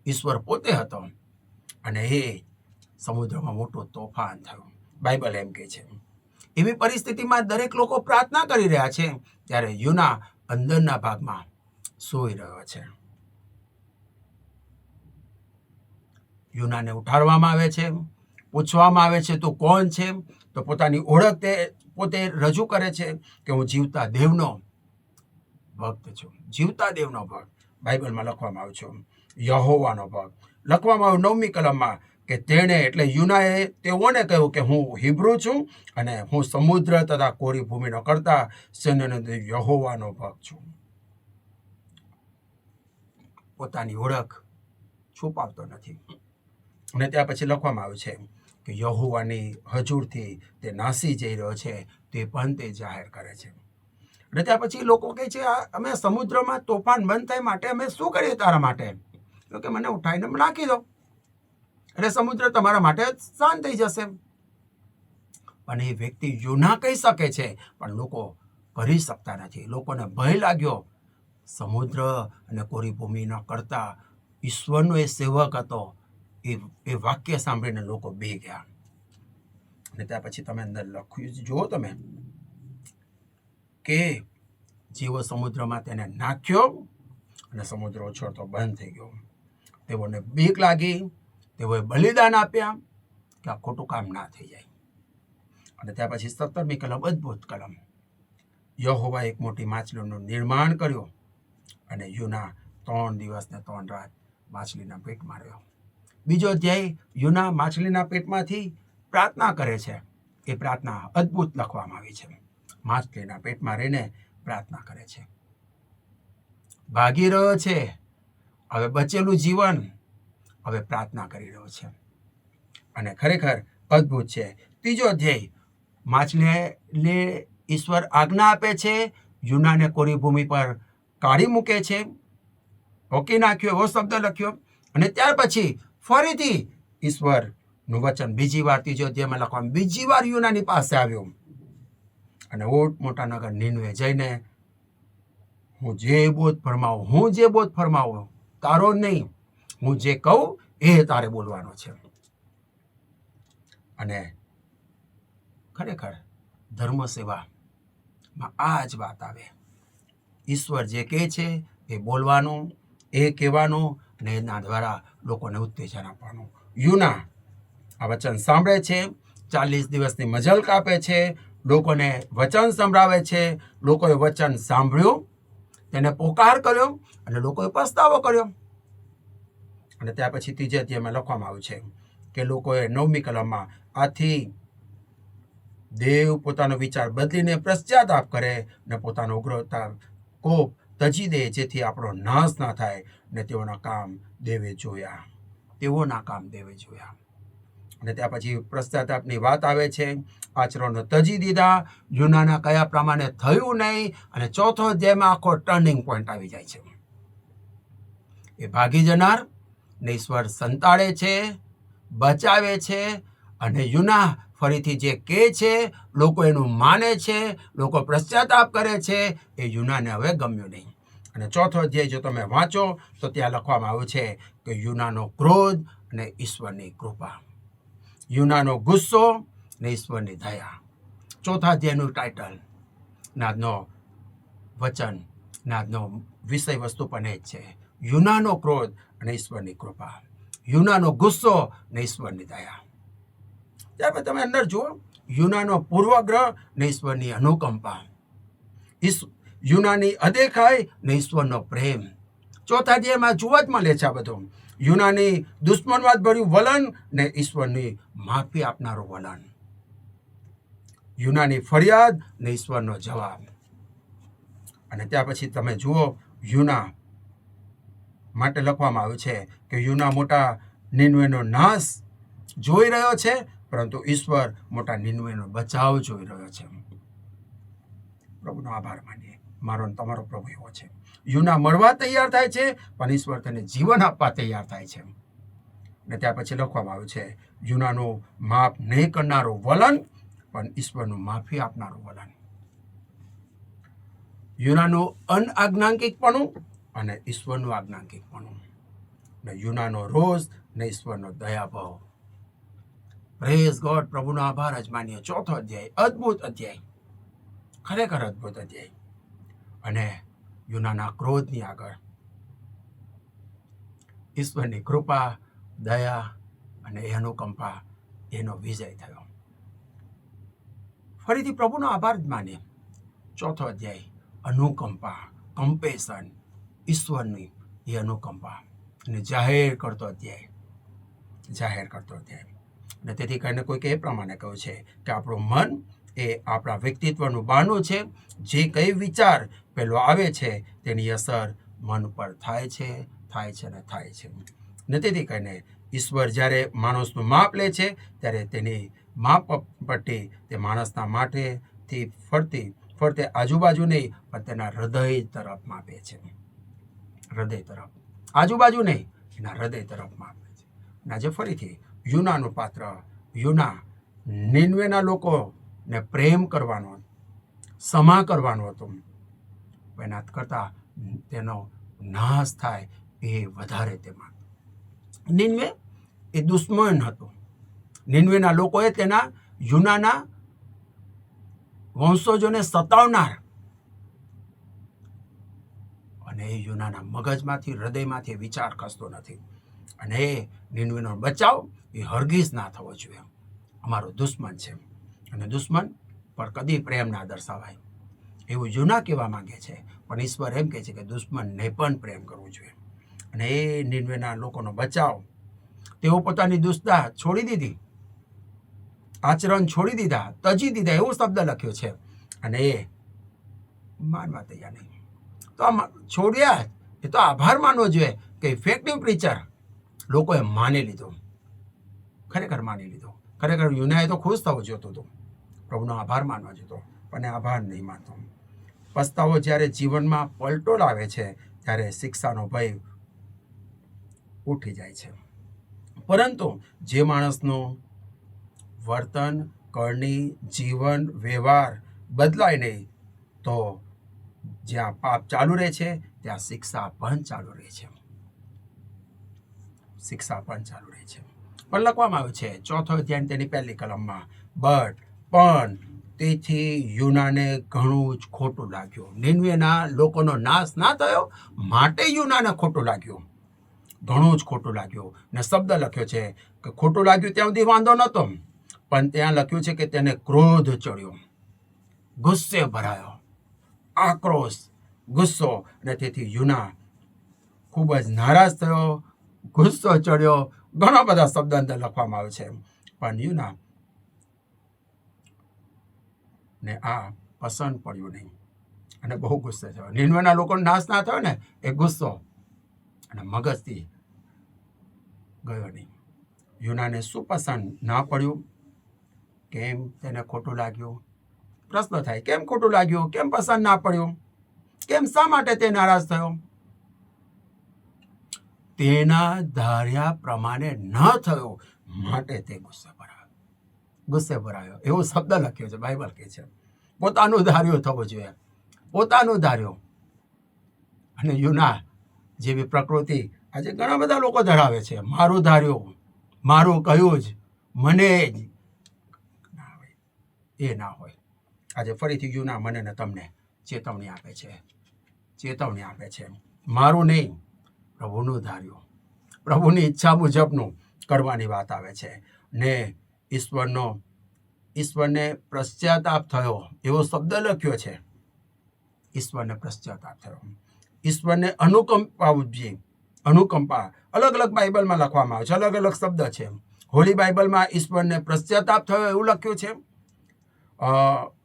ઈશ્વર પોતે હતો અને એ સમુદ્રમાં મોટું તોફાન થયું. બાઇબલ એમ કહે છે. એવી પરિસ્થિતિમાં દરેક લોકો પ્રાર્થના કરી રહ્યા છે ત્યારે યુના અંદરના ભાગમાં સૂઈ રહ્યો છે. યુનાને ઉઠાડવામાં આવે છે, પૂછવામાં આવે છે તું કોણ છે? તો પોતાની ઓળખ તે પોતે રજૂ કરે છે કે હું જીવતા દેવનો ભક્ત છું. જીવતા દેવનો ભક્ત બાઇબલમાં લખવામાં આવ્યું છે. યહોવાનો ભક્ત લખવામાં આવ્યું 9મી કલમમાં કે તેણે એટલે યુનાએ તેઓને કહ્યું કે હું હિબ્રુ છું અને હું સમુદ્ર તથા કોરી ભૂમિનો કરતા સૈન્યનો દેવ યહોવાનો ભક્ત છું. પોતાની ઓળખ છુપાવતો નથી. અને ત્યાં પછી લખવામાં આવ્યું છે કે યહોવાની હજૂરથી તે નાસી જઈ રહ્યો છે તે પણ તે જાહેર કરે છે. અને ત્યાં પછી લોકો કહે છે અમે સમુદ્રમાં તોફાન બંધ થાય માટે અમે શું કરીએ તારા માટે? તો કે મને ઉઠાઈને નાખી દો એટલે સમુદ્ર તમારા માટે શાંત થઈ જશે. પણ એ વ્યક્તિ યુના કહી શકે છે પણ લોકો કરી શકતા નથી. લોકોને ભય લાગ્યો. સમુદ્ર અને કોરી ભૂમિનો કરતા ઈશ્વરનો એ સેવક હતો. એ વાક્ય સાંભળીને લોકો બે ગયા. અને ત્યાં પછી તમે અંદર લખ્યું જુઓ તમે કે જેવો સમુદ્રમાં તેને નાખ્યો અને સમુદ્ર ઉછળતો બંધ થઈ ગયો. તેઓને બીક લાગી. તેઓએ બલિદાન આપ્યા કે આ ખોટું કામ ના થઈ જાય. અને ત્યાં પછી 17મી કલમ, અદ્ભુત કલમ. યહોવાએ એક મોટી માછલીનું નિર્માણ કર્યું અને યુના 3 દિવસ ને 3 રાત માછલીના પેટમાં રહ્યો. બીજો અધ્યાય યુના માછલીના પેટમાંથી પ્રાર્થના કરે છે. એ પ્રાર્થના અદ્ભુત લખવામાં આવી છે. માછલીના પેટમાં રહીને પ્રાર્થના કરે છે. ભાગી રહ્યો છે, હવે બચેલું જીવન હવે પ્રાર્થના કરી રહ્યો છે અને ખરેખર અદ્ભુત છે. ત્રીજો અધ્યાય માછલીને ઈશ્વર આજ્ઞા આપે છે, યુનાને કોરી ભૂમિ પર કાઢી મૂકે છે, રોકી નાખ્યો એવો શબ્દ લખ્યો. અને ત્યાર પછી ફરીથી ઈશ્વરનું વચન બીજી વાર ત્રીજો અધ્યાયમાં લખવામાં બીજી વાર યુનાની પાસે આવ્યો અને મોટા નગર નીનવે જઈને હું જે બોધ ફરમાવું તારો નહીં, હું જે કહું એ તારે બોલવાનો છે. અને ખરેખર ધર્મ સેવામાં આ જ વાત આવે. ઈશ્વર જે કહે છે એ બોલવાનું, એ કહેવાનું અને એના દ્વારા લોકોને ઉત્તેજન આપવાનું. યુના આ વચન સાંભળે છે, 40 દિવસની મજલ કાપે છે, લોકોને વચન સંભળાવે છે. લોકોએ વચન સાંભળ્યું તેને પોકાર કર્યો અને લોકોએ પસ્તાવો કર્યો. અને ત્યાર પછી 3 અધ્યાયમાં લખવામાં આવ્યું છે કે લોકોએ 9મી કલમમાં આથી દેવ પોતાનો વિચાર બદલીને પશ્ચાતાપ કરે ને પોતાનો ઉગ્રતા કોપ તજી દે, જેથી આપણો નાશ ના થાય. ને તેઓના કામ દેવે જોયા. અને ત્યાર પછી પશ્ચાતાપની વાત આવે છે. આચરણો તજી દીધા, યુનાના કયા પ્રમાણે થયું નહીં. અને 4થો અધ્યાયમાં આખો ટર્નિંગ પોઈન્ટ આવી જાય છે. એ ભાગી જનાર ને ઈશ્વર સંતાડે છે, બચાવે છે. અને યુના ફરીથી જે કહે છે, લોકો એનું માને છે, લોકો પશ્ચાતાપ કરે છે. એ યુનાને હવે ગમ્યું નહીં. અને 4થો અધ્યાય જો તમે વાંચો તો ત્યાં લખવામાં આવ્યું છે કે યુનાનો ક્રોધ અને ઈશ્વરની કૃપા, યુનાનો ગુસ્સો ને ઈશ્વરની દયા. 4થા અધ્યાયનું ટાઇટલ, આજનો વચન, આજનો વિષય વસ્તુ પણ એ જ છે. યુનાનો ક્રોધ અને ઈશ્વરની કૃપા, યુનાનો ગુસ્સો ને ઈશ્વરની દયા. ત્યારબાદ તમે અંદર જુઓ, યુનાનો પૂર્વગ્રહ ને ઈશ્વરની અનુકંપા, યુનાની અદેખાઈ ને ઈશ્વરનો પ્રેમ. 4થા અધ્યાયમાં જોવા જ મળે છે આ બધું. યુનાની દુશ્મનવાદ ભર્યું વલણ ને ઈશ્વરની માફી આપનારું વલણ, યુનાની ફરિયાદ ને ઈશ્વરનો જવાબ. અને ત્યાર પછી તમે જુઓ, યુના માટે લખવામાં આવ્યું છે કે યુના મોટા નીનવેનો નાશ જોઈ રહ્યો છે, પરંતુ ઈશ્વર મોટા નીનવેનો બચાવ જોઈ રહ્યો છે. પ્રભુનો આભાર માનીએ. મારો ને તમારો પ્રભુ એવો છે. યુના મળવા તૈયાર થાય છે, પણ ઈશ્વર તેને જીવન આપવા તૈયાર થાય છે. અને ત્યાર પછી લખવામાં આવ્યું છે, યુનાનું માફ નહીં કરનારું વલણ, પણ ઈશ્વરનું માફી આપનારું વલણ. યુનાનું અનઆજ્ઞાંકિકપણું અને ઈશ્વરનું આજ્ઞાંકિકપણું. ને યુનાનો રોષ ને ઈશ્વરનો દયાભાવ. Praise God. પ્રભુનો આભાર જ માનીએ. 4થો અધ્યાય અદ્ભુત અધ્યાય, ખરેખર અદ્ભુત અધ્યાય. અને યુનાના ક્રોધની આગળ ઈશ્વરની કૃપા, દયા અને અનુકંપા, એનો વિજય થયો. ફરીથી પ્રભુનો આભાર જ માનીએ. 4થો અધ્યાય અનુકંપા, કમ્પેશન, ઈશ્વરની એ અનુકંપા અને જાહેર કરતો અધ્યાય. અને તેથી કરીને કોઈક એ પ્રમાણે કહ્યું છે કે આપણું મન એ આપણા વ્યક્તિત્વનું બારણું છે. જે કઈ વિચાર પેલો આવે છે તેની અસર મન પર થાય છે. ને તેથી કરીને ઈશ્વર જ્યારે માણસનું માપ લે છે ત્યારે તેની માપ પટ્ટી તે માણસના માટેથી ફરતે આજુબાજુ નહીં, પણ તેના હૃદય તરફ માપે છે. હૃદય તરફ, આજુબાજુ નહીં, એના હૃદય તરફ માપે છે. અને આજે ફરીથી યુનાનું પાત્ર, યુના નીનવેના લોકોને પ્રેમ કરવાનો, ક્ષમા કરવાનો હતો. એના કરતાં તેનો નાશ થાય એ વધારે તેમાં. નીનવે એ દુશ્મન હતો. નીનવેના લોકોએ તેના યુનાના વંશજોને સતાવનાર, અને એ યુનાના મગજમાંથી, હૃદયમાંથી વિચાર ખસતો નથી. અને એ નીનવેનો બચાવ એ હરગીઝ ના થવો જોઈએ. અમારો દુશ્મન છે, અને દુશ્મન પર કદી પ્રેમ ના દર્શાવાય એવું યુના કહેવા માંગે છે. પણ ઈશ્વર એમ કહે છે કે દુશ્મનને પણ પ્રેમ કરવો જોઈએ. અને એ નીનવેના લોકોનો બચાવ, તેઓ પોતાની દુષ્ટતા છોડી દીધી, આચરણ છોડી દીધા, તજી દીધા, એવો શબ્દ લખ્યો છે. અને એ માનવા તૈયાર નહીં. તો આમ છોડ્યા, એ તો આભાર માનવો જોઈએ કે ઇફેક્ટિવ પ્રીચર લોકોએ માની લીધો, ખરેખર માની લીધો. ખરેખર યુનાએ તો ખુશ થવું જોતું હતું, પ્રભુનો આભાર માનવા જોતો, પણ આભાર નહીં માનતો. પસ્તાવો જ્યારે જીવનમાં પલટો લાવે છે ત્યારે શિક્ષાનો ભય ઉઠી જાય છે. પરંતુ જે માણસનું વર્તન, કરણી, જીવન, વ્યવહાર બદલાય નહીં, તો જ્યાં પાપ ચાલુ રહે છે ત્યાં શિક્ષા પણ ચાલુ રહે છે. પણ લખવામાં આવ્યું છે 4થો અધ્યાય તેની 1લી કલમમાં, પણ તેથી યુનાને ઘણું જ ખોટું લાગ્યું. નીનવેના લોકોનો નાશ ના થયો માટે યુનાને ખોટું લાગ્યું, ઘણું જ ખોટું લાગ્યું. ને શબ્દ લખ્યો છે કે ખોટું લાગ્યું ત્યાં સુધી વાંધો નહોતો, પણ ત્યાં લખ્યું છે કે તેને ક્રોધ ચડ્યો, ગુસ્સે ભરાયો, આક્રોશ, ગુસ્સો, અને તેથી યુના ખૂબ જ નારાજ થયો, ગુસ્સો ચડ્યો. ઘણા બધા શબ્દ અંદર લખવામાં આવે છે. પણ યુના ને આ પસંદ પડ્યું નહીં અને બહુ ગુસ્સે થયો. નિનવેના લોકોનો નાશ ના થયો ને એ ગુસ્સો અને મગજથી ગયો નહીં. યુનાને શું પસંદ ના પડ્યું? કેમ તેને ખોટું લાગ્યું? પ્રશ્ન થાય, કેમ ખોટું લાગ્યું? કેમ પસંદ ના પડ્યું? કેમ, શા માટે તે નારાજ થયો? તેના ધાર્યા પ્રમાણે ન થયો માટે તે ગુસ્સે ભરાયો. એવો શબ્દ લખ્યો છે, બાઇબલ કહે છે. પોતાનું ધાર્યું થવું જોઈએ, પોતાનું ધાર્યું. અને યુના જેવી પ્રકૃતિ આજે ઘણા બધા લોકો ધરાવે છે. મારું ધાર્યું, મારું કહ્યું જ, મને જ. ના હોય, એ ના હોય. આજે ફરીથી યુના મને ને તમને ચેતવણી આપે છે. મારું નહીં, પ્રભુનું ધાર્યું, પ્રભુની ઈચ્છા મુજબનું કરવાની વાત આવે છે. ને ઈશ્વરને પશ્ચાતાપ થયો એવો શબ્દ લખ્યો છે. ઈશ્વરને પશ્ચાતાપ થયો. ઈશ્વરને અનુકંપા અલગ અલગ બાઇબલમાં લખવામાં આવે છે, અલગ અલગ શબ્દ છે. હોલી બાઇબલમાં ઈશ્વરને પશ્ચાતાપ થયો એવું લખ્યું છે.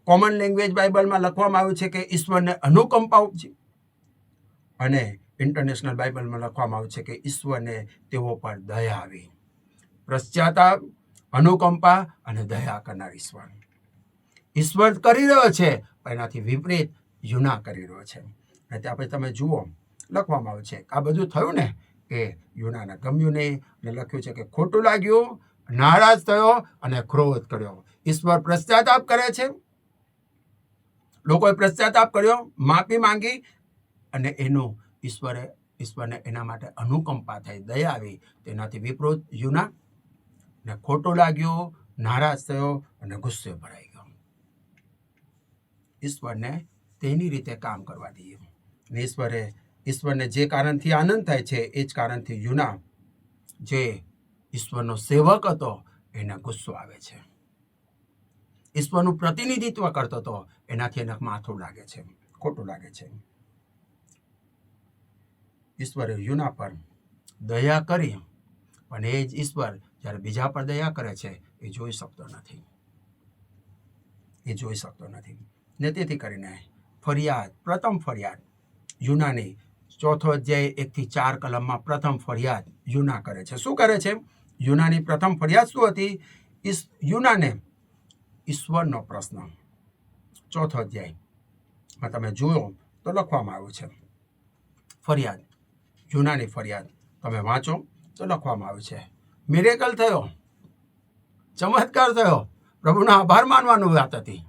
કોમન લેંગ્વેજ બાઇબલમાં લખવામાં આવ્યું છે કે ઈશ્વરને અનુકંપા ઉપજી. અને ઇન્ટરનેશનલ બાઇબલમાં લખવામાં આવ્યું છે કે ઈશ્વરને તેઓ પર દયા આવી. પશ્ચાતાપ, અનુકંપા અને દયા કરનાર ઈશ્વર કરી રહ્યો છે, પણ એનાથી વિપરીત યુના કરી રહ્યો છે. અને ત્યાં પછી તમે જુઓ, લખવામાં આવ્યું છે આ બધું થયું ને કે યુનાને ગમ્યું નહીં, અને લખ્યું છે કે ખોટું લાગ્યું, નારાજ થયો અને ક્રોધ કર્યો. ઈશ્વર પશ્ચાતાપ કરે છે, લોકોએ પશ્ચાતાપ કર્યો, માફી માંગી, અને એનું ઈશ્વરને એના માટે અનુકંપા થઈ, દયા આવી. તેનાથી વિપરીત યુના ને ખોટું લાગ્યું, નારાજ થયો અને ગુસ્સે ભરાઈ ગયો. ઈશ્વરને તેની રીતે કામ કરવા દઈએ. ઈશ્વરને જે કારણથી આનંદ થાય છે એ જ કારણથી યુના જે ઈશ્વરનો સેવક હતો એને ગુસ્સો આવે છે. ઈશ્વરનું પ્રતિનિધિત્વ કરતો હતો, એનાથી એને માથું લાગે છે, ખોટું લાગે છે. ઈશ્વરે યુના પર દયા કરી, પણ એ જ ઈશ્વર જ્યારે બીજા પર દયા કરે છે એ જોઈ શકતો નથી. ને તેથી કરીને પ્રથમ ફરિયાદ યુનાની 4 અધ્યાય 1 થી 4 કલમમાં પ્રથમ ફરિયાદ યુના કરે છે. શું કરે છે? યુનાની પ્રથમ ફરિયાદ શું હતી? યુનાને ઈશ્વરનો પ્રશ્ન 4 અધ્યાયમાં તમે જોયો તો લખવામાં આવ્યું છે. ફરિયાદ, યુનાની ફરિયાદ તમે વાંચો તો લખવામાં આવ્યું છે. મિરેકલ થયો, ચમત્કાર થયો, પ્રભુનો આભાર માનવાની વાત હતી.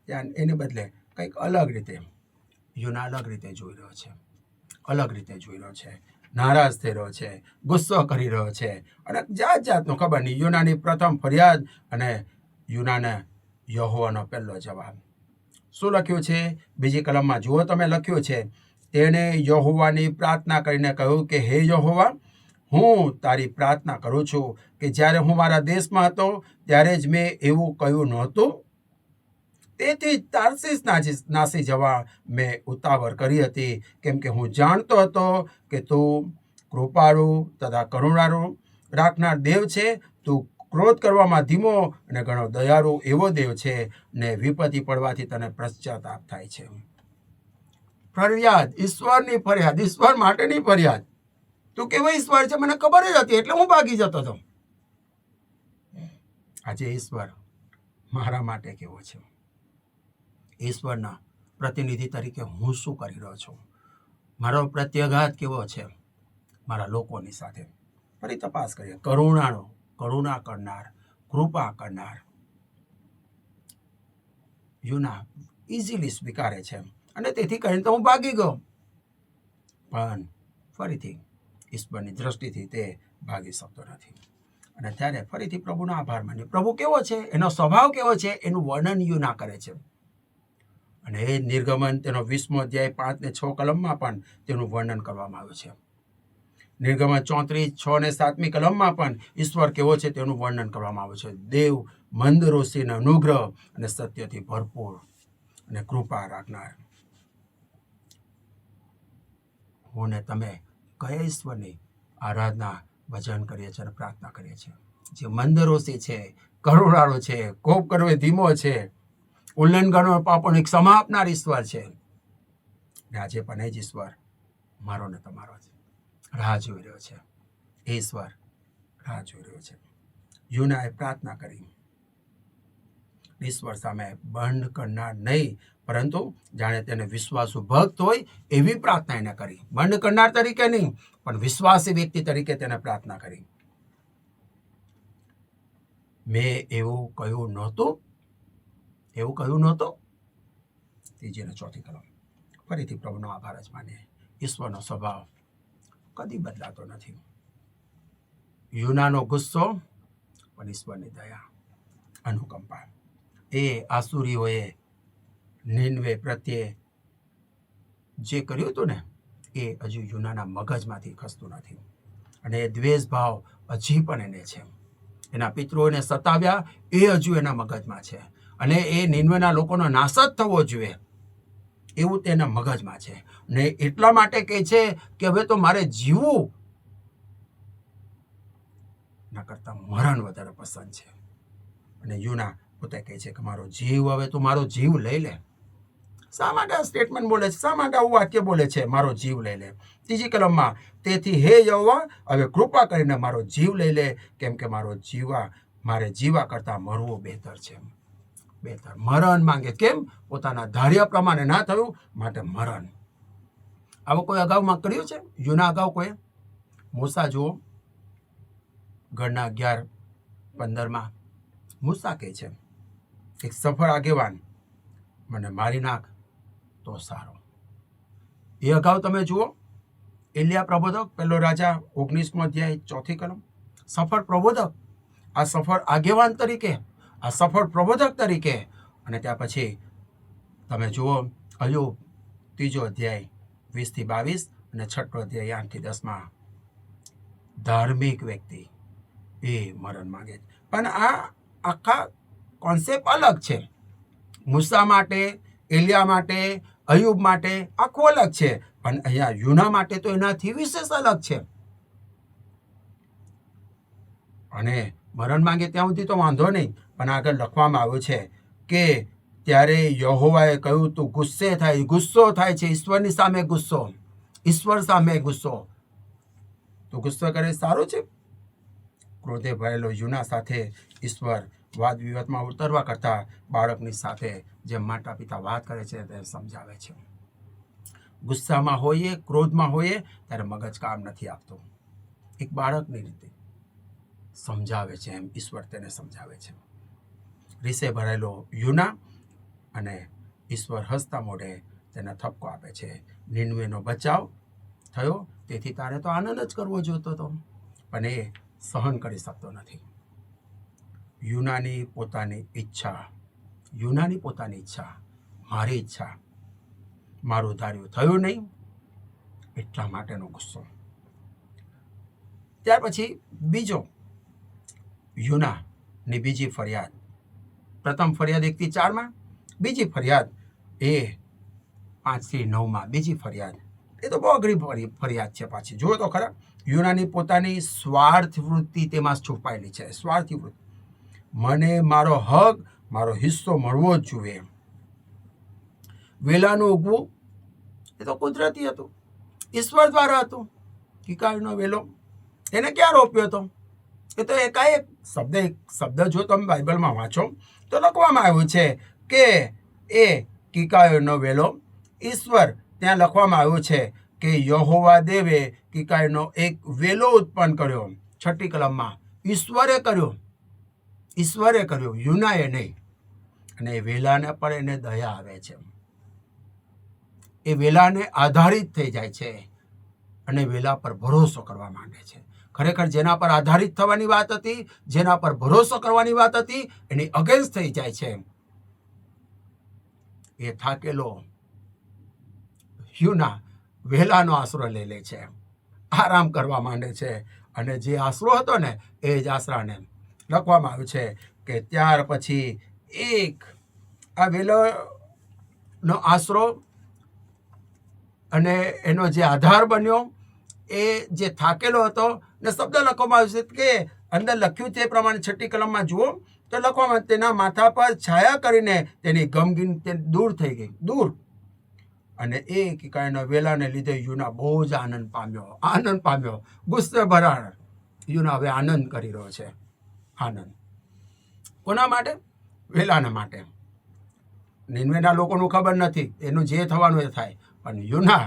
ત્યાં એને બદલે કંઈક અલગ રીતે યુના અલગ રીતે જોઈ રહ્યો છે, નારાજ થઈ રહ્યો છે, ગુસ્સો કરી રહ્યો છે, અને જાતનો ખબર નહીં. યુનાની પ્રથમ ફરિયાદ અને યુનાને યહોવાનો પહેલો જવાબ. શું લખ્યું છે? બીજી કલમમાં જુઓ તમે, લખ્યું છે, તેણે યહોવાની પ્રાર્થના કરીને કહ્યું કે હે યહોવા, હું તારી પ્રાર્થના કરું છું કે જ્યારે હું મારા દેશમાં હતો ત્યારે જ મેં એવું કહ્યું નહોતું. તેથી તાર્સીસ નાસી જવા મેં ઉતાવળ કરી હતી, કેમ કે હું જાણતો હતો કે તું કૃપાળુ તથા કરુણાળુ રાખનાર દેવ છે. તું ક્રોધ કરવામાં ધીમો અને ઘણો દયાળુ એવો દેવ છે, ને વિપત્તિ પડવાથી તને પશ્ચાતાપ થાય છે. ફરિયાદ, ઈશ્વરની ફરિયાદ, ઈશ્વર માટેની ફરિયાદ. તું કેવો ઈશ્વર છે મને ખબર જ હતી, એટલે હું ભાગી જતો હતો. આજે ઈશ્વર મારા માટે કેવો છે? ઈશ્વરના પ્રતિનિધિ તરીકે હું શું કરી રહ્યો છું? મારો પ્રત્યાઘાત કેવો છે મારા લોકોની સાથે? ફરી તપાસ કરીએ. કરુણા કરનાર, કૃપા કરનાર યુના ઇઝીલી સ્વીકારે છે, અને તેથી કરીને તો હું ભાગી ગયો. પણ ફરીથી ઈશ્વરની દ્રષ્ટિથી તે ભાગી શકતો નથી. અને ત્યારે ફરીથી પ્રભુનો આભાર માન્યો. પ્રભુ કેવો છે, એનો સ્વભાવ કેવો છે, એનું વર્ણન યુના કરે છે. અને એ નિર્ગમન તેનો 20મો અધ્યાય 5 ને 6 કલમમાં પણ તેનું વર્ણન કરવામાં આવ્યું છે. નિર્ગમન 34, 6 ને 7મી કલમમાં પણ ઈશ્વર કેવો છે તેનું વર્ણન કરવામાં આવ્યું છે. દેવ મંદરોષીને અનુગ્રહ અને સત્યથી ભરપૂર અને કૃપા રાખનાર. હું ને તમે કયા ઈશ્વરની આરાધના ભજન કરીએ છીએ અને પ્રાર્થના કરીએ છીએ? જે મંદરોસી છે, કરુણાળો છે, કોપ કરવે ધીમો છે, ઉલ્લંઘનો પાપોને ક્ષમાપનાર ઈશ્વર છે. ને આજે પણ એ જ ઈશ્વર મારો ને તમારો છે, રાહ જોઈ રહ્યો છે. એ ઈશ્વર રાહ જોઈ રહ્યો છે. યુનાએ પ્રાર્થના કરી, ઈશ્વર સામે બંધ કરનાર નહીં, પરંતુ જાણે તેને વિશ્વાસુ ભક્ત હોય એવી પ્રાર્થના એને કરી. બંધ કરનાર તરીકે નહીં, પણ વિશ્વાસી વ્યક્તિ તરીકે તેને પ્રાર્થના કરી. મેં એવું કહ્યું નહોતું. ત્રીજી અને ચોથી કલમ. ફરીથી પ્રભુનો આભાર જ માનીએ. ઈશ્વરનો સ્વભાવ કદી બદલાતો નથી. યુનાનો ગુસ્સો, પણ ઈશ્વરની દયા, અનુકંપા. એ આસુરીઓએ નીનવે પ્રત્યે જે કર્યું હતું ને, એ હજુ યુનાના મગજમાંથી ખસતું નથી. અને એ દ્વેષ ભાવ હજી પણ એને છે. એના પિતૃઓને સતાવ્યા એ હજુ એના મગજમાં છે. અને એ નીનવેના લોકોનો નાશ જ થવો જોઈએ એવું તેના મગજમાં છે. ને એટલા માટે કહે છે કે હવે તો મારે જીવવું ના કરતાં મરણ વધારે પસંદ છે. અને યુના પોતે કહે છે કે મારો જીવ, હવે તું મારો જીવ લઈ લે. શા માટે આ સ્ટેટમેન્ટ બોલે છે? શા માટે આવું વાક્ય બોલે છે, મારો જીવ લઈ લે? ત્રીજી કલમમાં, તેથી હે યહોવા, હવે કૃપા કરીને મારો જીવ લઈ લે, કેમ કે મારે જીવા કરતાં મરવું બહેતર છે. બહેતર મરણ માંગે. કેમ? પોતાના ધાર્યા પ્રમાણે ના થયું માટે મરણ. આવું કોઈ અગાઉમાં કર્યું છે? યુના અગાઉ કોઈ? મૂસા જુઓ, ગણના 11:15 મૂસા કહે છે, એક સફળ આગેવાન મને મારી નાખ તો સારો. એ અગાઉ તમે જુઓ, એલિયા પ્રબોધક, 1 રાજા 19મો અધ્યાય 4 કલમ. સફળ પ્રબોધક, આ સફળ આગેવાન તરીકે, આ સફળ પ્રબોધક તરીકે. અને ત્યાં પછી તમે જુઓ અયુબ 3 અધ્યાય 20-22 અને 6 અધ્યાય 8-10 ધાર્મિક વ્યક્તિ એ મરણ માંગે છે. પણ આ આખા કોન્સેપ્ટ અલગ છે. મૂસા માટે, એલિયા માટે, અયુબ માટે આખું અલગ છે. પણ અહીંયા યુના માટે તો એનાથી વિશેષ અલગ છે. અને મરણ માંગે ત્યાં સુધી તો વાંધો નહીં, પણ આગળ લખવામાં આવ્યું છે કે ત્યારે યહોવાએ કહ્યું તું ગુસ્સો થાય છે. ઈશ્વરની સામે ગુસ્સો, ઈશ્વર સામે ગુસ્સો. તો ગુસ્સો કરે સારું છે? ક્રોધે ભરેલો યુના સાથે ઈશ્વર વાદ વિવાદમાં ઉતરવા કરતાં બાળકની સાથે જેમ માતા પિતા વાત કરે છે તે સમજાવે છે. ગુસ્સામાં હોઈએ, ક્રોધમાં હોઈએ ત્યારે મગજ કામ નથી આપતું. એક બાળકની રીતે સમજાવે છે, એમ ઈશ્વર તેને સમજાવે છે. રીસે ભરેલો યુના અને ઈશ્વર હસતા મોઢે તેને ઠપકો આપે છે. નીનવેનો બચાવ થયો, તેથી તારે તો આનંદ જ કરવો જોઈતો હતો, પણ એ સહન કરી શકતો નથી. યુનાની પોતાની ઈચ્છા, મારી ઈચ્છા, મારું ધાર્યું થયું નહીં, એટલા માટેનો ગુસ્સો. ત્યાર પછી બીજો યુનાની બીજી ફરિયાદ. પ્રથમ ફરિયાદ 1-4, બીજી ફરિયાદ એ 5-9. બીજી ફરિયાદ એ તો બહુ અઘરી ફરિયાદ છે. પાછી જુઓ તો ખરા, યુનાની પોતાની સ્વાર્થ વૃત્તિ તેમાં છુપાયેલી છે. સ્વાર્થી વૃત્તિ, મને મારો હક, મારો હિસ્સો મળવો જ જોઈએ. વેલાનું ઉગવું એ તો કુદરતી હતું, ઈશ્વર દ્વારા હતું. કિકાળનો વેલો એને ક્યાં રોપ્યો હતો? એ તો એકાએક શબ્દ જો તમે બાઇબલમાં વાંચો તો લખવામાં આવ્યું છે કે એ કિકાયોનો વેલો ઈશ્વર, ત્યાં લખવામાં આવ્યું છે કે યહોવા દેવે કિકાયોનો એક વેલો ઉત્પન્ન કર્યો. 6 કલમમાં ઈશ્વરે કર્યો, યુનાએ નહીં. અને એ વેલાને પણ એને દયા આવે છે. એ વેલાને આધારિત થઈ જાય છે અને વેલા પર ભરોસો કરવા માંગે છે. ખરેખર જેના પર આધારિત થવાની વાત હતી, જેના પર ભરોસો કરવાની વાત હતી, એની અગેન્સ્ટ થઈ જાય છે. એ થાકેલો યુના વેલાનો આશરો લઈ લે છે, આરામ કરવા માંડે છે. અને જે આશરો હતો ને, એ જ આશરાને લખવામાં આવ્યું છે કે ત્યાર પછી આ વેલાનો આશરો અને એનો જે આધાર બન્યો એ જે થાકેલો હતો ને શબ્દ લખવામાં આવ્યો છે કે અંદર લખ્યું તે પ્રમાણે 6ઠી કલમમાં જુઓ તો લખવામાં તેના માથા પર છાયા કરીને તેની ગમગીન તે દૂર થઈ ગઈ, દૂર. અને એ એકાએકના વેલાને લીધે યુના બહુ જ આનંદ પામ્યો, ગુસ્સે ભરાણ. યુના હવે આનંદ કરી રહ્યો છે. આનંદ કોના માટે? વેલાના માટે. નિનવેના લોકોનું ખબર નથી, એનું જે થવાનું એ થાય, પણ યુના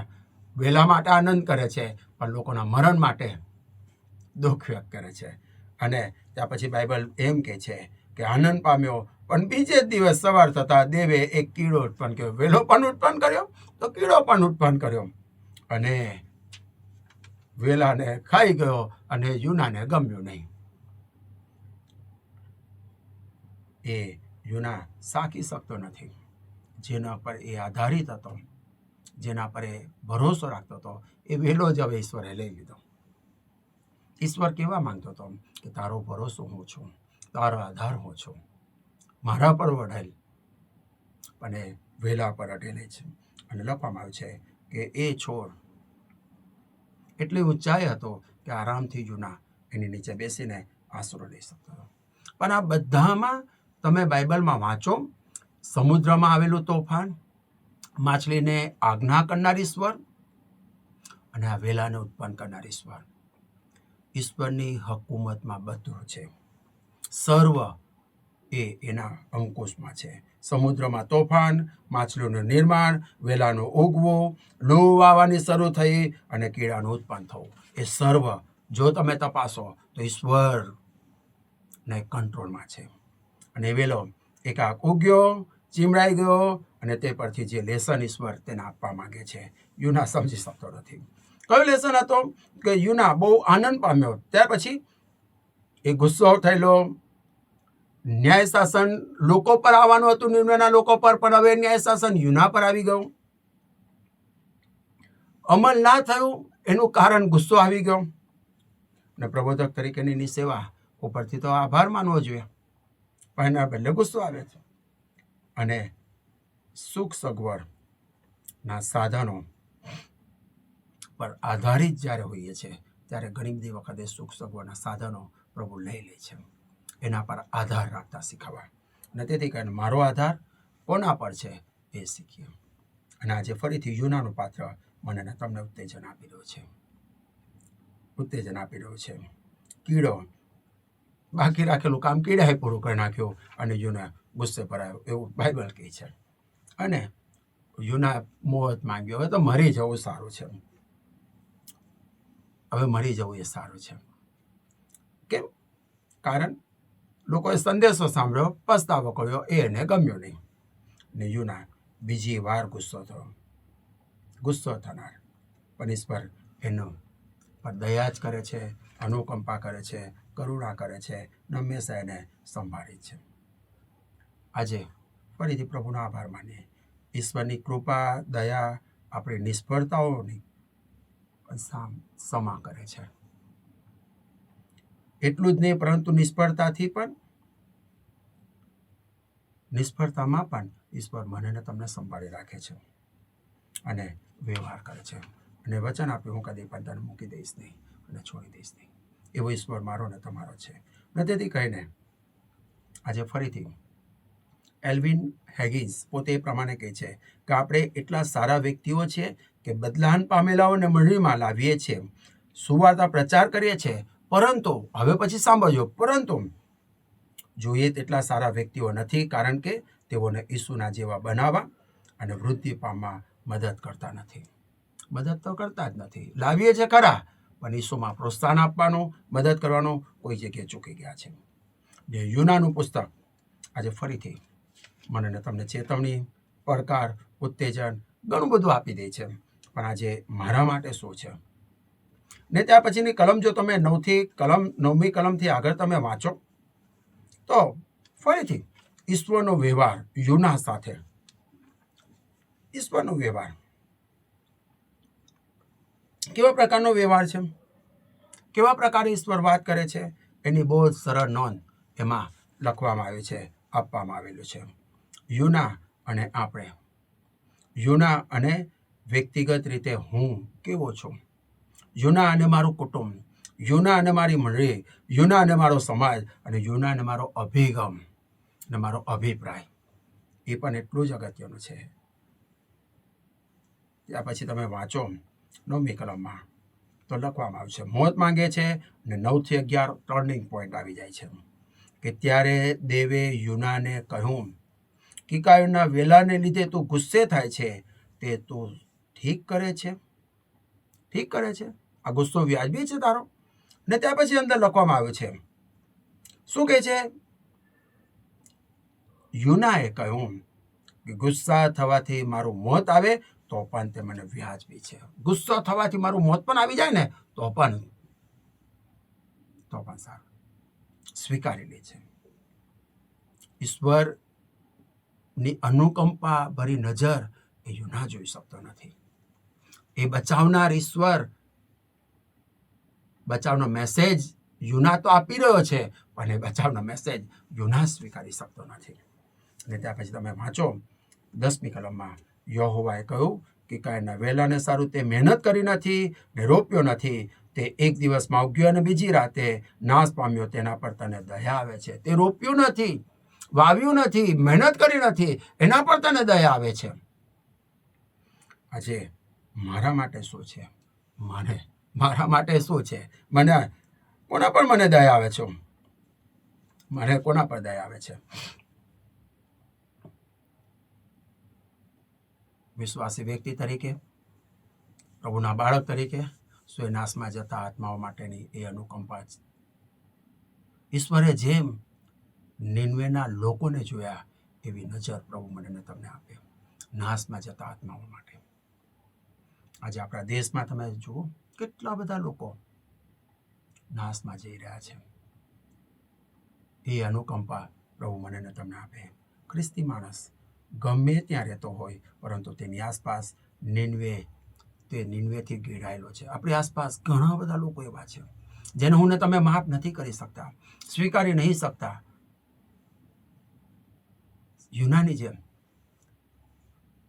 વેલા માટે આનંદ કરે છે, પણ લોકોના મરણ માટે દુઃખ વ્યક્ત કરે છે. અને ત્યાં પછી બાઇબલ એમ કહે છે કે આનંદ પામ્યો, પણ બીજે જ દિવસ સવાર થતાં દેવે એક કીડો ઉત્પન્ન કર્યો. વેલો પણ ઉત્પન્ન કર્યો તો કીડો પણ ઉત્પન્ન કર્યો, અને વેલાને ખાઈ ગયો અને યુનાને ગમ્યું નહીં. એ યુના સાકી શકતો નથી. જેના પર એ આધારિત હતો, જેના પર એ ભરોસો રાખતો હતો, એ વેલો જ હવે ઈશ્વરે લઈ લીધો. ઈશ્વર કેવા માંગતો હતો કે તારો ભરોસો હું છું, તારો આધાર હું છું, મારા પર વઢેલ, પણ એ વેલા પર અડેલે છે. અને લખવામાં આવ્યું છે કે એ છોડ એટલી ઊંચાઈ હતો કે આરામથી યુના એની નીચે બેસીને આશરો લઈ શકતો હતો. પણ આ બધામાં તમે બાઇબલમાં વાંચો, સમુદ્રમાં આવેલું તોફાન, માછલીને આજ્ઞા કરનાર ઈશ્વર અને આ વેલાને ઉત્પન્ન કરનાર ઈશ્વર. ઈશ્વરની હકુમતમાં બધું છે. સર્વ એ એના અંકુશમાં છે. સમુદ્રમાં તોફાન, માછલીઓનું નિર્માણ, વેલાનો ઉગવો, લૂ વાવાની શરૂ થઈ અને કીડાનું ઉત્પન્ન થવું, એ સર્વ જો તમે તપાસો તો ઈશ્વરને કંટ્રોલમાં છે. અને વેલો એકાક ઉગ્યો, ચીમડાઈ ગયો, અને તે પરથી જે લેસન ઈશ્વર તેને આપવા માંગે છે યુના સમજી શકતો નથી. કયો લેસન હતો? કે યુના બહુ આનંદ પામ્યો, ત્યાર પછી એ ગુસ્સો થયેલો. ન્યાય શાસન લોકો પર આવવાનું હતું, નિમ્નના લોકો પર, પણ હવે ન્યાય શાસન યુના પર આવી ગયું. અમલ ના થયું એનું કારણ ગુસ્સો આવી ગયો. અને પ્રબોધક તરીકેની એની સેવા ઉપરથી તો આભાર માનવો જોઈએ, પણ એના બદલે ગુસ્સો આવે છે. અને સુખ સગવડના સાધનો પર આધારિત જ્યારે હોઈએ છે ત્યારે ઘણી બધી વખતે સુખ સગવડના સાધનો પ્રભુ લઈ લે છે. એના પર આધાર રાખતા શીખવા. અને તેથી કરીને મારો આધાર કોના પર છે એ શીખીએ. અને આજે ફરીથી યુનાનું પાત્ર મને તમને ઉત્તેજન આપી રહ્યો છે. કીડો બાકી રાખેલું કામ કીડાએ પૂરું કરી નાખ્યું અને યુના ગુસ્સે ભરાયો, એવું બાઇબલ કહે છે. અને યુના મોત માંગ્યો, હવે તો મરી જવું સારું છે, હવે મરી જવું એ સારું છે. કેમ? કારણ લોકોએ સંદેશો સાંભળ્યો, પસ્તાવો કર્યો, એ એને ગમ્યો નહીં. ને યુના બીજી વાર ગુસ્સો થનાર, પણ ઈશ્વર એનો પર દયા જ કરે છે, અનુકંપા કરે છે, કરુણા કરે છે, હંમેશા એને સંભાળે છે. આજે ફરીથી પ્રભુનો આભાર માનીએ. ઈશ્વરની કૃપા, દયા આપણી નિષ્ફળતાઓની ક્ષમા કરે છે. એટલું જ નહીં, પરંતુ નિષ્ફળતામાં પણ ઈશ્વર મને તમને સંભાળી રાખે છે અને વ્યવહાર કરે છે. અને વચન આપ્યું, હું કદી પણ તને મૂકી દઈશ નહીં અને છોડી દઈશ નહીં. એવો ઈશ્વર મારો ને તમારો છે. ને તેથી કહીને આજે ફરીથી એલ્વિન હેગિન્સ પોતે એ પ્રમાણે કહે છે કે આપણે એટલા સારા વ્યક્તિઓ છે કે બદલાન પામેલાઓને મંડળીમાં લાવીએ છીએ, સુવાર્તા પ્રચાર કરીએ છીએ, પરંતુ હવે પછી સાંભળજો, પરંતુ જોઈએ તેટલા સારા વ્યક્તિઓ નથી, કારણ કે તેઓને ઈસુના જેવા બનાવવા અને વૃદ્ધિ પામવા મદદ કરતા નથી. મદદ તો કરતા જ નથી. લાવીએ છે ખરા, પણ ઈસુમાં પ્રોત્સાહન આપવાનું, મદદ કરવાનું કોઈ જગ્યાએ ચૂકી ગયા છે. જે યુનાનું પુસ્તક આજે ફરીથી મને તમને ચેતવણી, પડકાર, ઉત્તેજન ઘણું બધું આપી દે છે. પણ આજે મારા માટે શું છે? ને ત્યાર પછીની કલમ જો તમે 9મી કલમથી આગળ તમે વાંચો તો ફરીથી ઈશ્વરનો વ્યવહાર યુના સાથે, ઈશ્વરનો વ્યવહાર કેવા પ્રકારનો વ્યવહાર છે, કેવા પ્રકારે ઈશ્વર વાત કરે છે, એની બહુ જ સરળ નોંધ એમાં લખવામાં આવી છે, આપવામાં આવેલું છે. યુના અને આપણે, યુના અને વ્યક્તિગત રીતે હું કેવો છું, યુના અને મારું કુટુંબ, યુના અને મારી મંડળી, યુના અને મારો સમાજ, અને યુના અને મારો અભિગમ અને મારો અભિપ્રાય, એ પણ એટલું જ અગત્યનું છે. ત્યાર પછી તમે વાંચો 9મી કલમમાં તો લખવામાં આવ્યું છે, મોત માંગે છે, અને 9 થી 11 ટર્નિંગ પોઈન્ટ આવી જાય છે કે ત્યારે દેવે યુનાને કહ્યું, કિકાયોના વેલાને લીધે તું ગુસ્સે થાય છે, તે તું ઠીક કરે છે? ઠીક કરે છે? આ ગુસ્સો વ્યાજબી છે તારો? ને ત્યાર પછી અંદર લખવામાં આવ્યું છે, શું કહે છે? યુનાએ કહ્યું કે ગુસ્સા થવાથી મારું મોત આવે તો પણ તે મને વ્યાજબી છે. ગુસ્સો થવાથી મારું મોત પણ આવી જાય ને તો પણ સારું, સ્વીકારી લે છે. ઈશ્વરની અનુકંપા ભરી નજર એ યુના જોઈ શકતો નથી. એ બચાવનાર ઈશ્વર બચાવનો મેસેજ યુના તો આપી રહ્યો છે, પણ એ બચાવનો મેસેજ યુના સ્વીકારી શકતો નથી. અને ત્યાર પછી તમે વાંચો 10મી કલમમાં, યહોવાએ કહ્યું કે કાયના વેલાને સારું તે મહેનત કરી નથી ને રોપ્યો નથી, તે એક દિવસમાં ઉગ્યો અને બીજી રાતે નાશ પામ્યો, તેના પર તને દયા આવે છે. તે રોપ્યું નથી, વાવ્યું નથી, મહેનત કરી નથી, એના પર તને દયા આવે છે. આજે મારા માટે શું છે? મારા માટે શું છે? કોના પર મને દયા આવે છે? મને કોના પર દયા આવે છે? વિશ્વાસી વ્યક્તિ તરીકે, પ્રભુના બાળક તરીકે, નાશમાં જતા આત્માઓ માટેની એ અનુકંપા જ. ઈશ્વરે જેમ નિનવેના લોકોને જોયા એવી નજર પ્રભુ મને તમને આપે નાશમાં જતા આત્માઓ માટે. આજે આપણા દેશમાં તમે જુઓ કેટલા બધા લોકો નાશમાં જઈ રહ્યા છે. એ અનુકંપા પ્રભુ મને તમને આપે. ખ્રિસ્તી માણસ ગમે ત્યાં રહેતો હોય, પરંતુ તેની આસપાસ નિનવેથી ઘેરાયેલો છે. આપણી આસપાસ ઘણા બધા લોકો એવા છે જેને હું ને તમે માફ નથી કરી શકતા, સ્વીકારી નહીં શકતા. યુનાની જેમ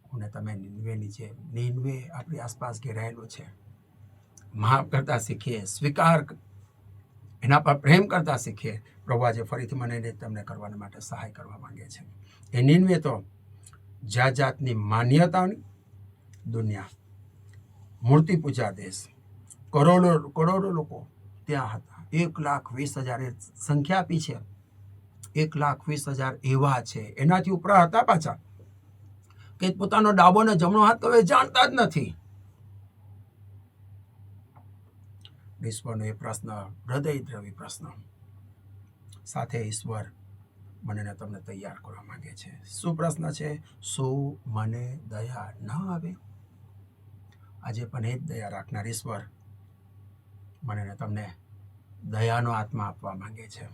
હું ને તમે નિનવેની જેમ, નિનવે આપણી આસપાસ ઘેરાયેલો છે. માફ કરતા શીખીએ, સ્વીકાર એના પર પ્રેમ કરતા શીખીએ. પ્રભુ આજે ફરીથી મને તમને કરવા માટે સહાય કરવા માંગે છે. એ નિનવે તો જાત જાતની માન્યતાની દુનિયા, મૂર્તિ પૂજા દેશ, કરોડો લોકો ત્યાં હતા. 1,20,000 એ સંખ્યા આપી છે. 1,20,000 એવા છે, એનાથી ઉપર હતા પાછા, કે પોતાનો ડાબો ને જમણો હાથ કવે જાણતા જ નથી. ઈશ્વરનો એ પ્રશ્ન, હૃદયદ્રવી પ્રશ્ન સાથે ઈશ્વર મને તમને તૈયાર કરવા માંગે છે. શું પ્રશ્ન છે? શું મને દયા ન આવે? આજે પણ એ જ દયા રાખનાર ઈશ્વર મને તમને દયાનો આત્મા આપવા માંગે છે,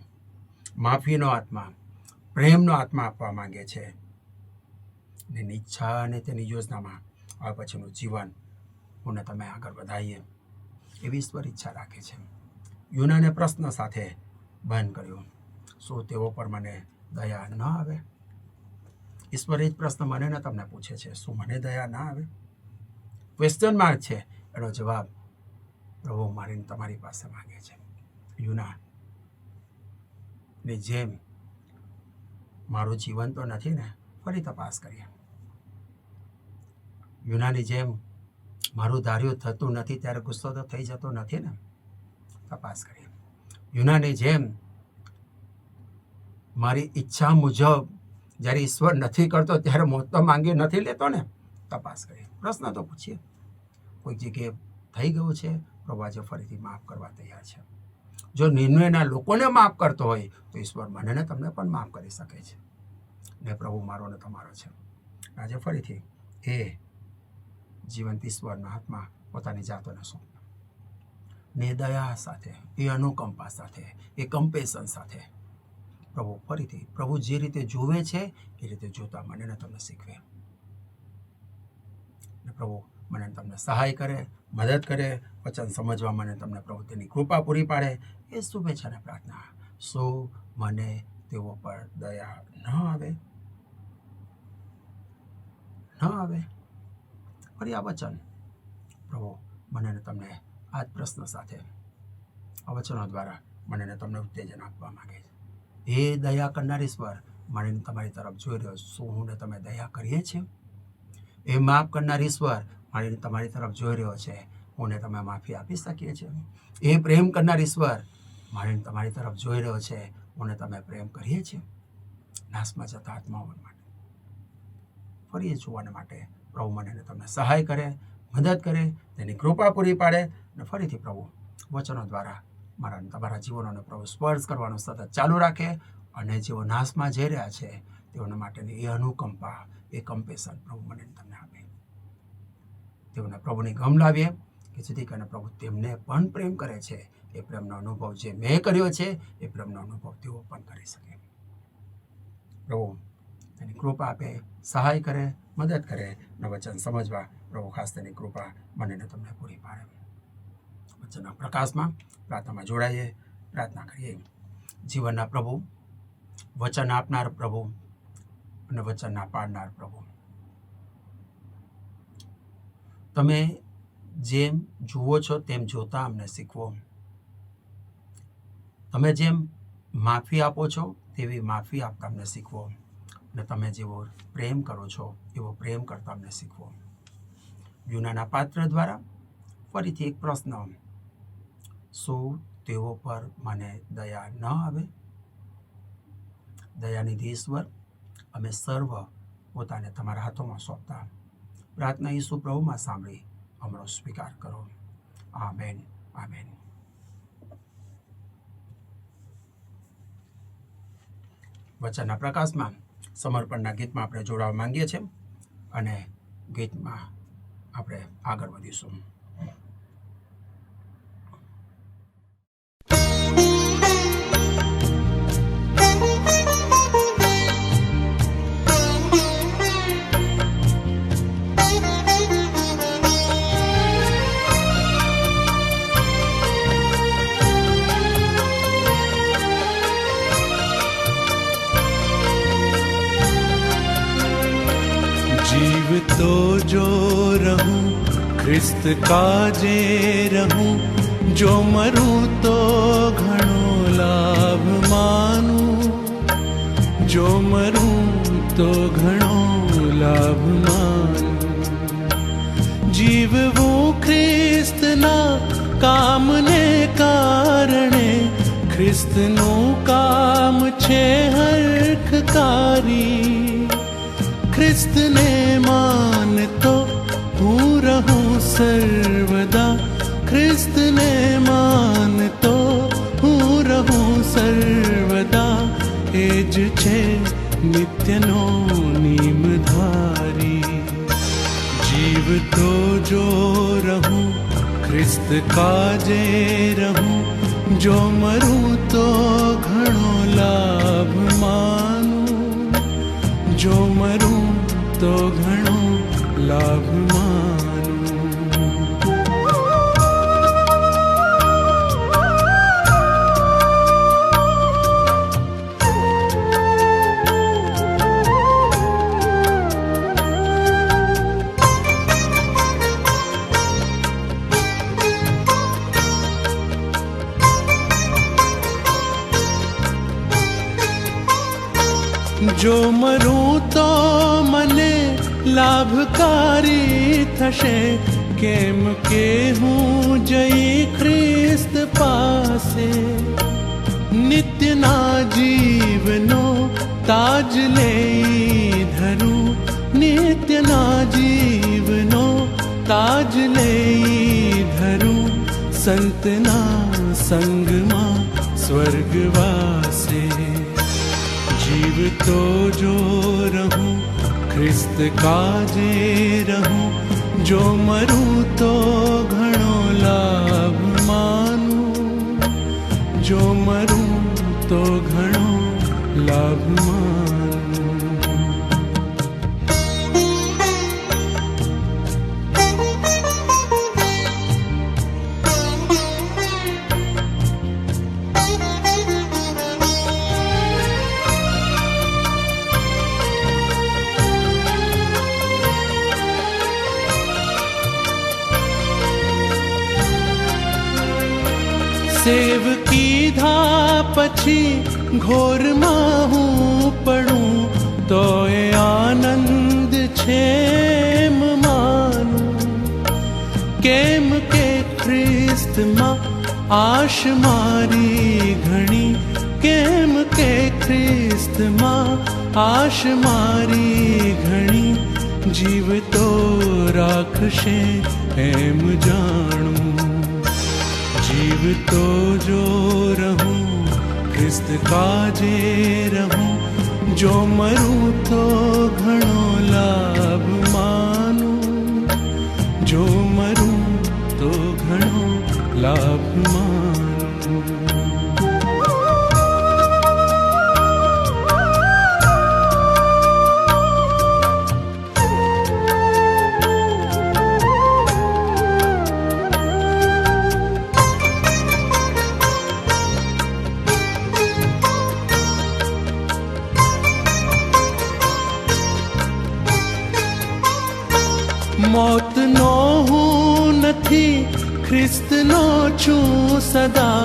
માફીનો આત્મા, પ્રેમનો આત્મા આપવા માંગે છે. એની ઈચ્છા અને તેની યોજનામાં આ પછીનું જીવન હું ને તમે આગળ વધારીએ એવી ઈશ્વર ઈચ્છા રાખે છે. યુનાને પ્રશ્ન સાથે બંધ કર્યો, શું તેઓ પર મને દયા ન આવે? ઈશ્વર એ જ પ્રશ્ન મને ને તમને પૂછે છે, શું મને દયા ના આવે? ક્વેશ્ચન માર્ક છે. એનો જવાબ પ્રભુ મારીને તમારી પાસે માંગે છે. યુના ની જેમ મારું જીવન તો નથી ને? ફરી તપાસ કરીએ. યુનાની જેમ મારું ધાર્યું થતું નથી ત્યારે ગુસ્સો તો થઈ જતો નથી ને? તપાસ કરીએ. યુનાની જેમ મારી ઈચ્છા મુજબ જ્યારે ઈશ્વર નથી કરતો ત્યારે મોત તો માંગી નથી લેતો ને? તપાસ કરીએ. પ્રશ્ન તો પૂછીએ. કોઈક જગ્યાએ થઈ ગયું છે, પ્રભુ આજે ફરીથી માફ કરવા તૈયાર છે. જો નિનવેના લોકોને માફ કરતો હોય તો ઈશ્વર મને ને તમને પણ માફ કરી શકે છે. ને પ્રભુ મારો ને તમારો છે. આજે ફરીથી એ જીવંત ઈશ્વરના હાથમાં પોતાની જાતોને સોંપો. ને દયા સાથે, એ અનુકંપા સાથે, એ કમ્પેશન સાથે પ્રભુ ફરીથી પ્રભુ જે રીતે જુએ છે એ રીતે જોતા મને ને તમને શીખવે. ને પ્રભુ મને તમને સહાય કરે, મદદ કરે, વચન સમજવા મને તમને પ્રભુ તેની કૃપા પૂરી પાડે. એ શુભેચ્છા અને પ્રાર્થના. શું મને તેઓ પર દયા ન આવે? ન આવે? ફરી આ વચન પ્રભુ મને ને તમને આ જ પ્રશ્ન સાથે આ વચનો દ્વારા મને ને તમને ઉત્તેજન આપવા માંગે છે. એ દયા કરનાર ઈશ્વર મને તમારી તરફ જોઈ રહ્યો. શું હું ને તમે દયા કરીએ છીએ? એ માફ કરનાર ઈશ્વર મને તમારી તરફ જોઈ રહ્યો છે. હું ને તમે માફી આપી શકીએ છીએ? એ પ્રેમ કરનાર ઈશ્વર મને તમારી તરફ જોઈ રહ્યો છે. હું ને તમે પ્રેમ કરીએ છીએ? નાશમાં જતા આત્માઓ માટે ફરી એ જોવાને માટે પ્રભુ મને તમને સહાય કરે, મદદ કરે, તેની કૃપા પૂરી પાડે અને ફરીથી પ્રભુ વચનો દ્વારા મારા તમારા જીવનોને પ્રભુ સ્પર્શ કરવાનું સતત ચાલુ રાખે અને જેઓ નાશમાં જઈ રહ્યા છે તેઓના માટેની એ અનુકંપા, એ કમ્પેશન પ્રભુ મને તમને આપે. તેઓને પ્રભુની ગમ લાવીએ કે જેથી કરીને પ્રભુ તેમને પણ પ્રેમ કરે છે. એ પ્રેમનો અનુભવ જે મેં કર્યો છે એ પ્રેમનો અનુભવ તેઓ પણ કરી શકે. પ્રભુ તેની કૃપા આપે, સહાય કરે, મદદ કરે અને વચન સમજવા પ્રભુ ખાસ તેની કૃપા મને તમને પૂરી પાડે. વચનના પ્રકાશમાં પ્રાર્થનામાં જોડાઈએ, પ્રાર્થના કરીએ. જીવનના પ્રભુ, વચન આપનાર પ્રભુ અને વચનના પાડનાર પ્રભુ, તમે જેમ જુઓ છો તેમ જોતા અમને શીખવો. તમે જેમ માફી આપો છો તેવી માફી આપતા અમને શીખવો અને તમે જેવો પ્રેમ કરો છો એવો પ્રેમ કરતા અમને શીખવો. યુનાના પાત્ર દ્વારા ફરીથી એક પ્રશ્ન, શું તેઓ પર મને દયા ન આવે? દયાનિધિ ઈશ્વર, અમે સર્વ પોતાને તમારા હાથોમાં સોંપતા પ્રાર્થના ઈસુ પ્રભુમાં સાંભળી અમારો સ્વીકાર કરો. Amen, amen. વચનના પ્રકાશમાં સમર્પણના ગીતમાં આપણે જોડાવા માંગીએ છીએ અને ગીતમાં આપણે આગળ વધીશું. जीवतो जो रहूं ख्रिस्त काजे रहूं, जो मरूं तो घणो लाभ मानूं, जो मरूं तो घणो लाभ मानूं. जीवવું ખ્રિસ્તના કામને કારણે, ખ્રિસ્તનું કામ છે હરખકારી. ખ્રિસ્તને માનતો હું રહું સર્વદા, ખ્રિસ્તને માનતો હું રહું સર્વદા. એ જ છે નિત્યનો નિયમધારી. જીવતો જો રહું ખ્રિસ્ત કાજે રહું, જો મરું તો ઘણો લાભ માનું, જો મરું તો ઘણો લાભ માનું. જો મરું તો મને લાભકારી થશે, કેમ કે હું જઈ ખ્રિસ્ત પાસે. નિત્યના જીવનો તાજ લઈ ધરું, નિત્યના જીવનો તાજ લઈ ધરું. સંતના સંગમાં સ્વર્ગવાસે. जीवतो जो रहूं ख्रिस्त काजे रहूं, जो मरूं तो घणो लाभ मानूं, जो मरूं तो घणो लाभ मानूं. સેવ કીધા પછી ઘોરમાં હું પડું તો એ આનંદ છે એમ માનું. કેમ કે ખ્રિસ્તમાં આશ મારી ઘણી, કેમ કે ખ્રિસ્તમાં આશ મારી ઘણી, જીવ તો રાખશે એમ જાણું. जीव तो जो रहूं ख्रिस्त काजे रहूं, जो मरूं तो घणो लाभ मानूं, जो मरूं तो घणो लाभ मानूं. મોતનો હું નથી, ખ્રિસ્તનો છું સદા.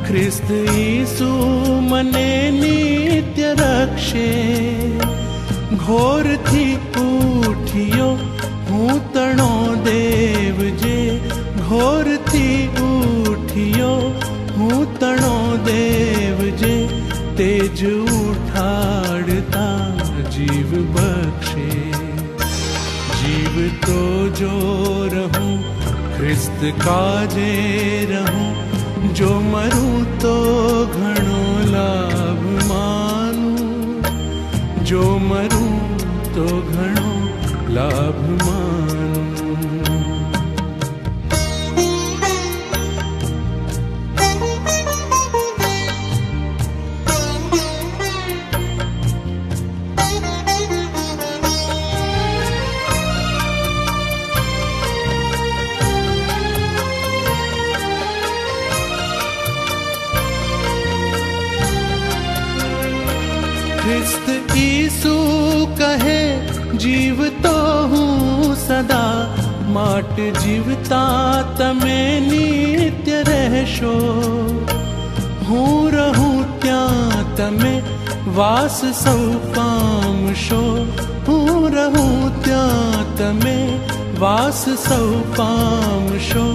ખ્રિસ્ત ઈસુ મને નિત્ય રક્ષે. ઘોરથી ઉઠ્યો હું તણો દેવ જે, ઘોરથી ઉઠ્યો હું તણો દેવ જે, તેજ ઉઠાડતા જીવ બક્ષે. जीव तो जो रहूं ख्रिस्त काजे रहूं, जो मरूं तो घणो लाभ मानूं, जो मरूं तो घणो लाभ मानूं. ખ્રિસ્ત ઈસુ કહે જીવતો હું સદા, માટ જીવતા તમે નિત્ય રહેશો. હું રહું ત્યાં તમે વાસ સૌ પામશો, હું રહું ત્યાં તમે વાસ સૌ પામશો,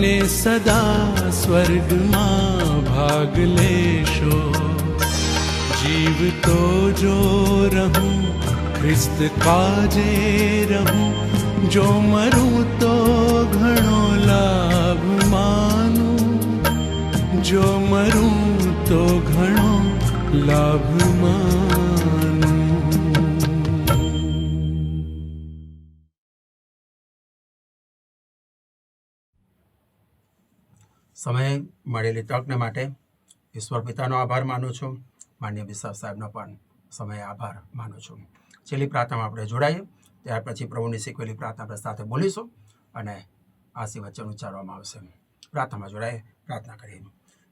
ને સદા સ્વર્ગમાં ભાગ લેશો. जीव तो जो रहूं ख्रिस्त काजे रहूं, जो मरूं तो घणो लाभ मानूं, जो मरूं तो घणो लाभ मानूं. સમય મળેલી તકને માટે ઈશ્વર પિતાનો આભાર માનું છું. માન્ય બિશપ સાહેબનો પણ સમય આભાર માનું છું. છેલ્લી પ્રાર્થનામાં આપણે જોડાઈએ, ત્યાર પછી પ્રભુની શીખવેલી પ્રાર્થના આપણે સાથે બોલીશું અને આશીર્વચન ઉચ્ચારવામાં આવશે. પ્રાર્થનામાં જોડાઈએ, પ્રાર્થના કરીએ.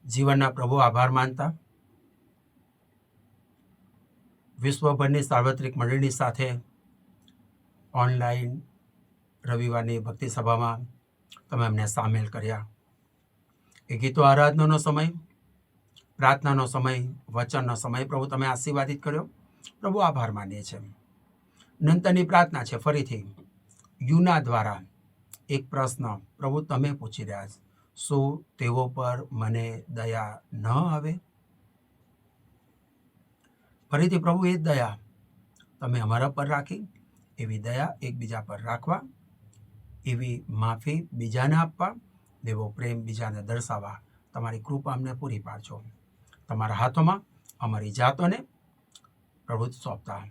જીવનના પ્રભુ, આભાર માનતા વિશ્વભરની સાર્વત્રિક મંડળીની સાથે ઓનલાઈન રવિવારની ભક્તિ સભામાં તમે અમને સામેલ કર્યા. એ ગીતો આરાધનાનો સમય, પ્રાર્થનાનો સમય, વચનનો સમય પ્રભુ તમે આશીર્વાદિત કર્યો. પ્રભુ આભાર માનીએ છીએ. નંતરની પ્રાર્થના છે ફરીથી યુના દ્વારા એક પ્રશ્ન પ્રભુ તમે પૂછી રહ્યા છો, શું તેઓ પર મને દયા ન આવે? ફરીથી પ્રભુ એ દયા તમે અમારા પર રાખી, એવી દયા એકબીજા પર રાખવા, એવી માફી બીજાને આપવા, એવો પ્રેમ બીજાને દર્શાવવા તમારી કૃપા અમને પૂરી પાડજો. તમારા હાથોમાં અમારી જાતોને પ્રભુ સોંપતા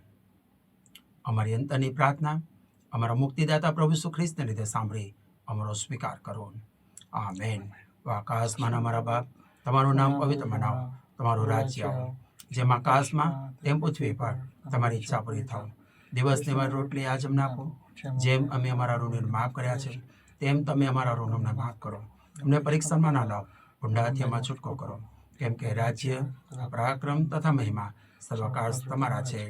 અમારી અંતરની પ્રાર્થના અમારા મુક્તિદાતા પ્રભુ ઈસુ ખ્રિસ્તને લીધે સાંભળી અમારો સ્વીકાર કરો. આમેન. આકાશમાં અમારા બાપ, તમારું નામ પવિત્ર મનાવો, તમારું રાજ્ય આવો, જેમ આકાશમાં તેમ પૃથ્વી પર તમારી ઈચ્છા પૂરી થાવ. દિવસની વાર રોટલી આજ અમને આપો, જેમ અમે અમારા ઋણને માફ કર્યા છે તેમ તમે અમારા ઋણોને માફ કરો. અમને પરીક્ષામાં ના લાવો, ઊંડાથી અમારો છૂટકો કરો, કેમ કે રાજ્ય, પરાક્રમ તથા મહિમા સર્વકાળ તમારા છે.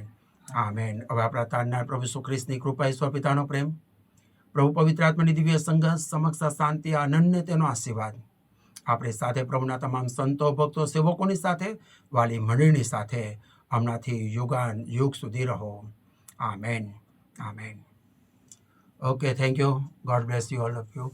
આમેન. હવે આપણા તારનાર પ્રભુ ઈસુ ખ્રિસ્તની કૃપા, ઈશ્વર પિતાનો પ્રેમ, પ્રભુ પવિત્ર આત્માની દિવ્ય સંગત, સમક્ષ શાંતિ, આનંદ ને તેનો આશીર્વાદ આપણી સાથે પ્રભુના તમામ સંતો ભક્તો સેવકોની સાથે વાલી મંડળીની સાથે હમણાંથી યુગ સુધી રહો. Amen. Amen. Okay, thank you. God bless you all of you.